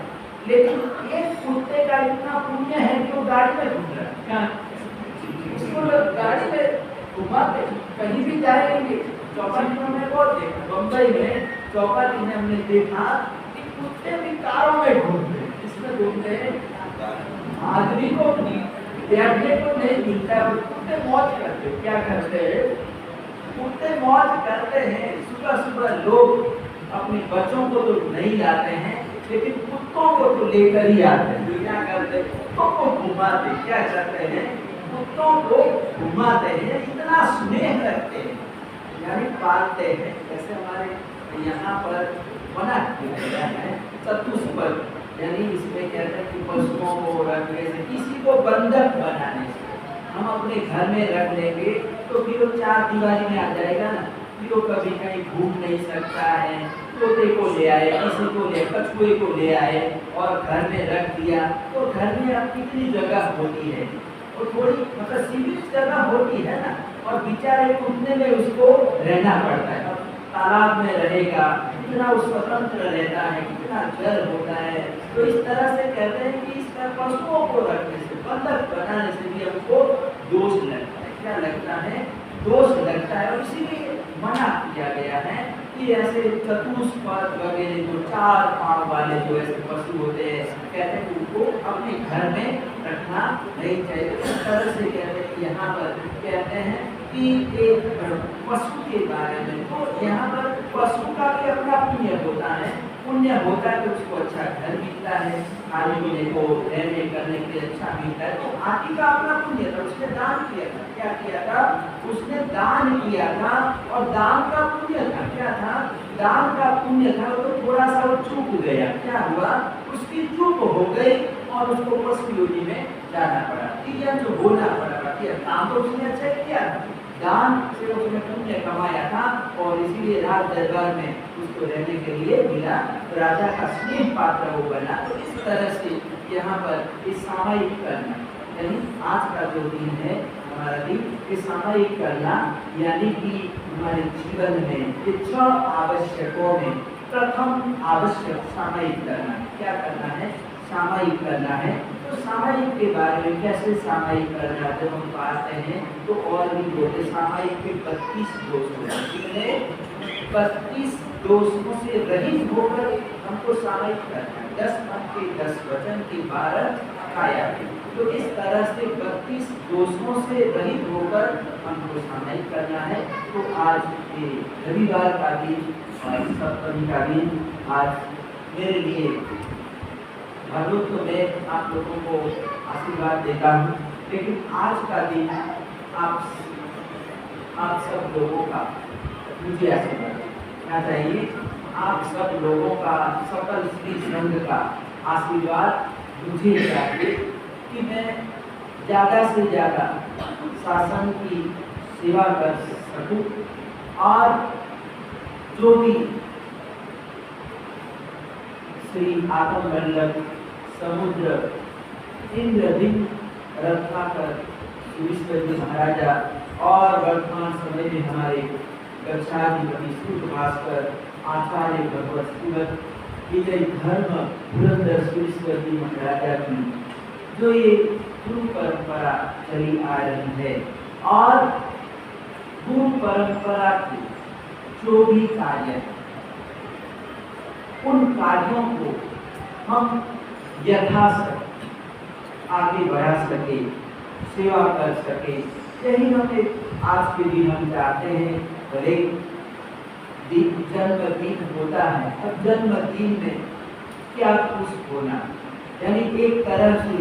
लेकिन एक कुत्ते का इतना पुण्य है कि वो गाड़ी में घूम रहा है। उसको गाड़ी में घुमाते, कहीं भी जाएंगे। चौपाटी में बहुत देखा, बम्बई में चौपाटी में हमने देखा कि कुत्ते भी कारों में घूमते हैं। इसमें घूमते हैं, आदमी को बैठने को नहीं मिलता, कुत्ते मौज करते। क्या करते हैं? कुत्ते मौज करते हैं। सुबह सुबह लोग अपने बच्चों को तो नहीं लाते हैं, लेकिन कुत्तों को तो लेकर ही आते हैं। क्या करते हैं? कुत्तों को घुमाते। क्या करते हैं? कुत्तों को घुमाते हैं, इतना स्नेह रखते हैं, यानी पालते हैं। जैसे हमारे यहाँ पर मना किया गया है चतुष्पद, यानी इसमें कहते हैं कि पशुओं को रखने से, किसी को बंधक बनाने से, हम अपने घर में रख लेंगे तो फिर वो चार दीवारी में आ जाएगा ना, फिर वो कभी कहीं घूम नहीं सकता है। तोते को ले आए, किसी को ले, कछुए को ले आए और घर में रख दिया, तो घर में अब कितनी जगह होती है, और थोड़ी मतलब सीमित जगह होती है ना, और बेचारे कुत्ते में उसको रहना पड़ता है। तालाब में रहेगा, कितना वो स्वतंत्र रहता है, कितना जल होता है। तो इस तरह से कहते हैं कि इस तरह पशुओं को रखने से, बंधक बनाने से भी हमको दोष लगता है। क्या लगता है? दोष लगता है। और इसीलिए मना किया गया है कि ऐसे चतुष्पद वगैरह जो 4 पांव वाले जो ऐसे पशु होते हैं, कहते हैं उनको अपने घर में रखना नहीं चाहिए। इस तरह से कहते हैं कि यहाँ पर कहते हैं कि एक पशु के बारे में, तो यहाँ पर पशु का भी अपना पुण्य होता है। पुण्य होता है तो उसको अच्छा घर मिलता है, खाने पीने को रहने करने के लिए अच्छा मिलता है। तो हाथी का अपना पुण्य था, उसने दान किया था। क्या किया था? उसने दान किया था, और दान का पुण्य था। क्या था? दान का पुण्य था। तो थोड़ा सा वो चूक गया। क्या हुआ? उसकी चूक हो गई और उसको पशु योनि में जाना पड़ा। तीजन जो होना पड़ा, काम तो उसने अच्छा किया था, दान से उसने पुण्य कमाया था, और इसीलिए राज दरबार में उसको रहने के लिए मिला, राजा का स्नेह पात्र वो बना। तो इस तरह से यहाँ पर इस सामायिक करना, यानी आज का जो दिन है हमारा दिन, ये सामायिक करना, यानी कि हमारे जीवन में ये 6 आवश्यकों में प्रथम आवश्यक सामायिक करना। क्या करना है? सामायिक करना है। तो सामायिक के बारे में कैसे सामायिक करना, जब हम पाते हैं तो और भी बोलते सामायिक के 32 दोष होते हैं। 32 दोषों से रहित होकर हमको सामायिक करना है। 10 मन के 10 वचन की 12 काया। तो इस तरह से 32 दोषों से रहित होकर हमको सामायिक करना है। तो आज ये रविवार का दिन और सप्तमी का दिन आज मेरे लिए भगवत, तो मैं आप लोगों को आशीर्वाद देता हूँ, लेकिन आज का दिन आप सब लोगों का मुझे आशीर्वाद देना चाहिए। आप सब लोगों का, सकल श्री संघ का आशीर्वाद मुझे चाहिए कि मैं ज़्यादा से ज़्यादा शासन की सेवा कर सकूं, और जो भी श्री आत्मवल्लभ समुद्र इंद्रदीप रत्नाकर सुरेश्वर महाराजा और वर्तमान समय में हमारे गच्छाधिपति सूर्य भास्कर आचार्य भगवत श्रीमद विजय धर्म पुरंदर सुरेश्वर जी महाराजा की जो ये गुरु परंपरा चली आ रही है, और गुरु परंपरा की जो भी कार्य, उन कार्यों को हम यथासक आगे बढ़ा सके, सेवा कर सके, यही हमें आज के दिन हम चाहते हैं। भले जन्मदिन होता है, अब जन्मदिन में क्या खुश होना, यानी एक तरह से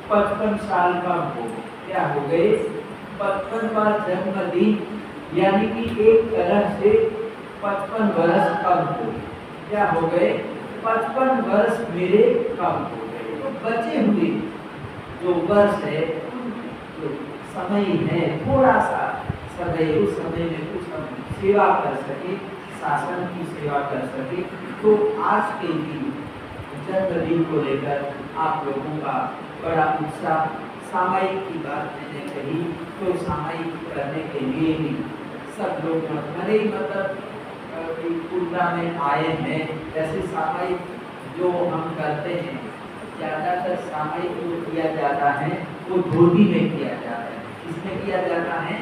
55 साल का हो, क्या हो गए 55वां जन्मदिन, यानी कि एक तरह से 55 वर्ष कम हो, क्या हो गए 55 वर्ष मेरे कम हो गए। तो बचे हुए जो वर्ष है, जो समय है, थोड़ा सा समय, उस समय में कुछ हम सेवा कर सके, शासन की सेवा कर सके। तो आज के दिन जन्मदिन को लेकर आप लोगों का बड़ा उत्साह, सामायिक की बात मैंने कही, तो सामायिक करने के लिए भी सब लोग भले ही मतलब पूर्णा में आए हैं। ऐसे सामायिक जो हम करते हैं, ज़्यादातर सामायिक जो किया जाता है वो धोती में किया जाता है। इसमें किया जाता है,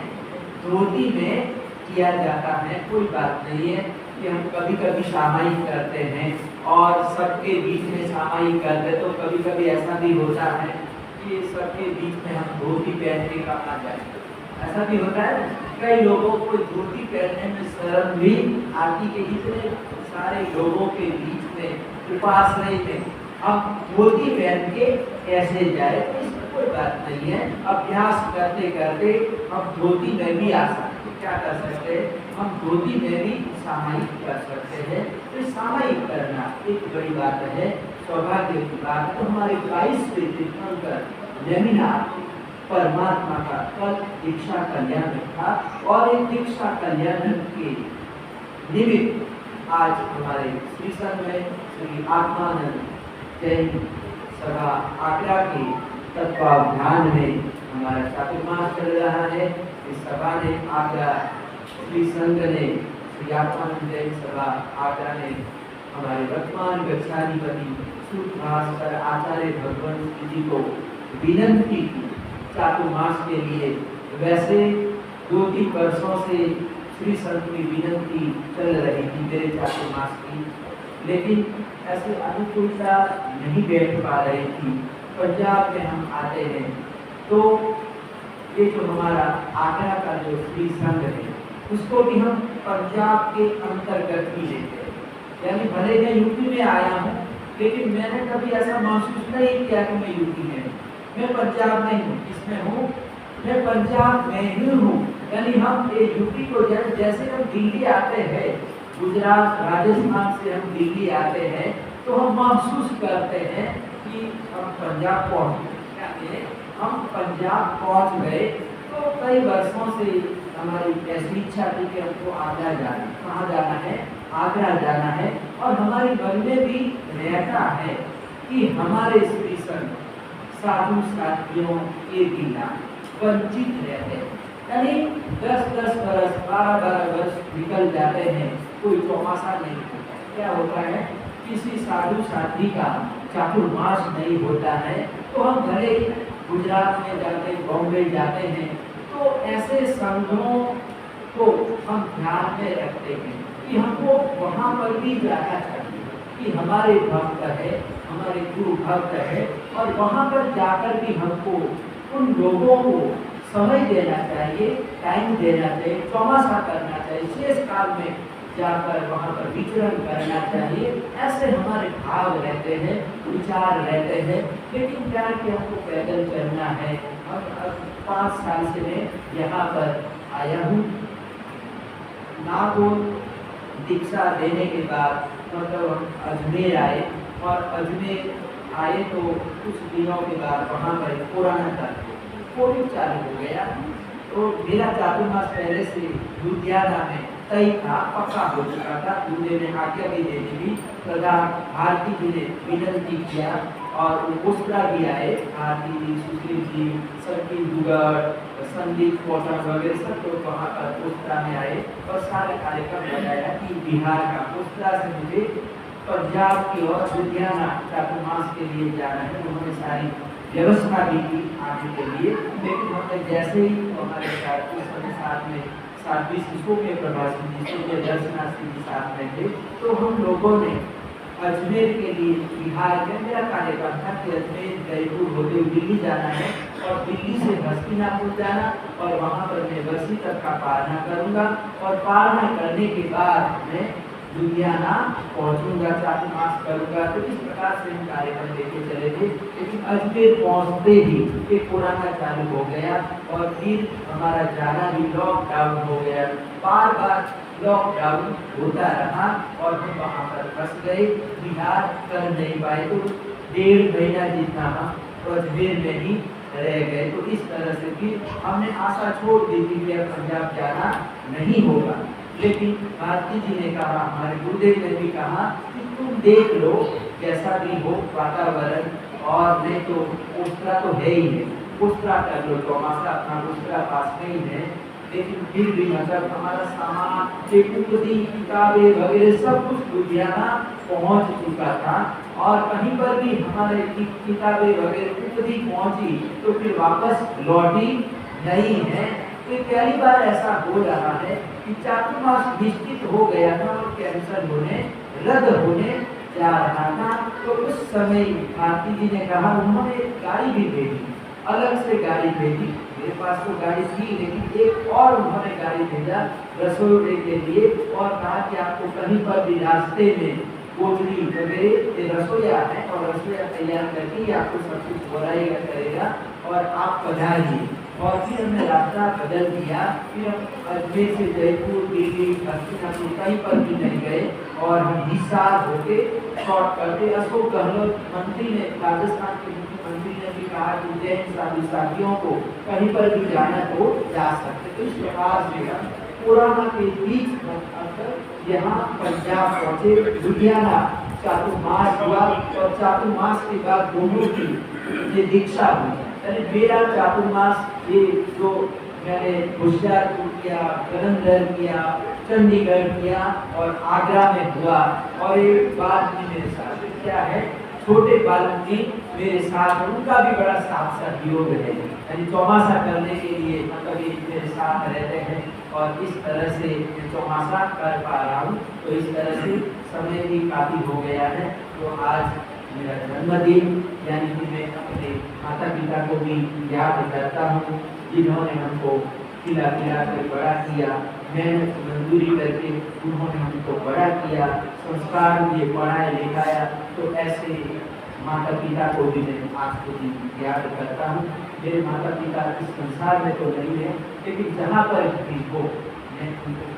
धोती में किया जाता है। कोई बात नहीं है कि हम कभी कभी सामायिक करते हैं और सबके बीच में सामायिक करते हैं, तो कभी कभी ऐसा भी होता है कि सबके बीच में हम धोती पहन के कहा जाए, ऐसा भी होता है। कई लोगों को धोती पहनने में शर्म भी आती है, इतने सारे लोगों के बीच में उपास नहीं थे, हम धोती पहन के कैसे जाए? तो इसमें कोई बात नहीं है। अभ्यास करते करते हम धोती में भी आ सकते, क्या कर सकते हैं? हम धोती में भी सामायिक कर सकते हैं। तो सामायिक करना एक बड़ी बात है, सौभाग्य की बात। तो हमारे 22वें तीर्थंकर जमीनाथ परमात्मा का कल दीक्षा कल्याण था, और एक दीक्षा कल्याण के निमित्त आज हमारे श्री संघ में श्री आत्मानंद जैन सभा आगरा के तत्वावधान में हमारा चातुर्मास चल रहा है। इस सभा ने आगरा श्री संघ ने श्री आत्मानंद जैन सभा आगरा ने हमारे वर्तमान गच्छाधिपति सुभास्कर आचार्य भगवंत जी को विनंती की चातुर्मास के लिए। वैसे 2-3 वर्षों से श्री संत की विनंती चल रही थी मेरे चातुर्मास की, लेकिन ऐसे अनुकूलता नहीं बैठ पा रही थी। पंजाब में हम आते हैं तो ये जो हमारा आगरा का जो श्री संघ है उसको भी हम पंजाब के अंतर्गत ही लेते हैं। यानी भले मैं यूपी में आया हूँ, लेकिन मैंने कभी ऐसा महसूस नहीं किया कि मैं यूपी में हूँ। मैं पंजाब में हूँ, किसमें हूँ? मैं पंजाब में ही हूँ। यानी हम यूपी को जैसे हम दिल्ली आते हैं, गुजरात राजस्थान से हम दिल्ली आते हैं, तो हम महसूस करते हैं कि हम पंजाब पहुँच गए। हम पंजाब पहुँच गए तो कई वर्षों से हमारी ऐसी इच्छा थी कि हमको आगरा जाना। कहाँ जाना है? आगरा जाना है। और हमारे मन में भी रहता है कि हमारे श्री संत साधु साथियों के बिना वंचित रहते हैं। यानी 10-10 वर्ष 12-12 वर्ष निकल जाते हैं, कोई चौमासा नहीं होता। क्या होता है? किसी साधु साथी का चातुर्मास नहीं होता है तो हम भले गुजरात में जाते, बॉम्बे जाते हैं, तो ऐसे संघों को हम ध्यान में रखते हैं कि हमको वहाँ पर भी जाना चाहिए कि हमारे भक्त है, हमारे गुरु भक्त है, और वहाँ पर जाकर भी हमको उन लोगों को समय देना चाहिए, टाइम देना चाहिए, चौमासा करना चाहिए, शेष काल में जाकर वहाँ पर विचरण करना चाहिए। ऐसे हमारे भाव रहते हैं, विचार रहते हैं। लेकिन क्या कि हमको पैदल चलना है। अब 5 साल से मैं यहाँ पर आया हूँ। नागौर दीक्षा देने के बाद मतलब हम अजमेर आए, और अजमेर आए तो कुछ दिनों के बाद वहाँ पर कोरोना कोविड चालू हो गया। तो मेरा चातुर्मास पहले से लुधियाना में तय था, पक्का हो चुका था। दूल्हे ने आज्ञा भी दे दी, प्रधान भारती जी ने विनंती किया और उस्त्रा भी आए। भारती जी, सुशील जी, संकील दुगड़, संदीप कोटा वगैरह सब लोग वहाँ पर उस्त्रा में आए और सारे कार्यक्रम बनाया कि बिहार का उस्त्रा से मुझे पंजाब की ओर लुधियाना चातुर्मास के लिए जाना है। उन्होंने सारी व्यवस्था भी की आने के लिए। लेकिन हमने जैसे ही हमारे साथ में 7-20 शिशु के प्रवासी शिशु के दर्शनार्थी के साथ में थे, तो हम लोगों ने अजमेर के लिए बिहार में मेरा कार्यक्रम था कि अजमेर जयपुर होते हुए दिल्ली जाना है और दिल्ली से हस्तिनापुर जाना, और वहाँ पर मैं वर्षी तक का पालना करूँगा, और पालना करने के बाद मैं लुधियाना पहुँचूंगा, चातुर्मास करूँगा। तो इस प्रकार से हम कार्यक्रम लेके चले थे। लेकिन अजमेर पहुँचते ही एक कोरोना चालू हो गया और फिर हमारा जाना भी लॉकडाउन हो गया। बार-बार लॉकडाउन होता रहा और हम वहाँ पर फंस गए, बिहार कर नहीं पाए। तो 1.5 महीना जितना हम अजमेर में ही रह गए। तो इस तरह से भी हमने आशा छोड़ दी थी कि पंजाब जाना नहीं होगा। लेकिन भारती जी ने कहा, हमारे गुरुदेव ने भी कहा कि तुम देख लो कैसा भी हो वातावरण, और नहीं तो उस्त्रा तो है ही है, उस्त्रा कर लो, चौमासा अपना उस्त्रा पास में ही है। लेकिन फिर भी मतलब हमारा सामान, पुस्तकें, किताबें वगैरह सब कुछ लुधियाना पहुंच चुका था, और कहीं पर भी हमारे किताबें वगैरह पुस्तकें पहुंची तो फिर वापस लौटी नहीं है। तो पहली बार ऐसा हो रहा है कि चातुर्मास निश्चित हो गया था और कैंसिल होने, रद्द होने जा रहा था। तो उस समय भारती जी ने कहा, उन्होंने गाड़ी भी भेजी, अलग से गाड़ी भेजी। मेरे पास तो गाड़ी थी, लेकिन एक और उन्होंने गाड़ी भेजा रसोई के लिए, और कहा कि आपको कहीं पर भी रास्ते में कोचरी वगैरह रसोईया है, और रसोईया तैयार करके आपको सब कुछ बनाएगा करेगा, और आप पधारिए। और फिर हमने रास्ता बदल दिया। फिर हम अजमेर से जयपुर, दिल्ली, हस्तिनापुर कहीं पर भी नहीं गए, और हम हिसार होके शॉर्ट करते। अशोक गहलोत मंत्री ने, राजस्थान के मुख्यमंत्री ने भी कहा कि जैन साधु साथियों को कहीं पर भी जाना तो जा सकते। तो इस प्रकार से हम कोरोना के बीच अंतर यहाँ पंजाब पहुँचे, लुधियाना चातुर्मास हुआ, और चातुर्मास के बाद दोनों की ये दीक्षा हुई। यानी मेरा चातुर्मास ये जो मैंने होशियारपुर किया, जलंधर किया, चंडीगढ़ किया और आगरा में हुआ। और एक बात भी मेरे साथ क्या है, छोटे बालक ने मेरे साथ, उनका भी बड़ा साथ सहयोग है, यानी चौमासा करने के लिए कभी मेरे साथ रहते हैं और इस तरह से चौमासा कर पा रहा हूँ। तो इस तरह से समय भी काफ़ी हो गया है। तो आज मेरा जन्मदिन, यानी कि मैं अपने माता पिता को भी याद करता हूँ, जिन्होंने हमको खिला पिला कर बड़ा किया, मेहनत मजदूरी करके उन्होंने हमको बड़ा किया, संस्कार दिए, पढ़ाया लिखाया। तो ऐसे माता पिता को भी मैं आज के दिन याद करता हूँ। मेरे माता पिता इस संसार में तो नहीं है, लेकिन जहाँ पर भी हो मैं उनको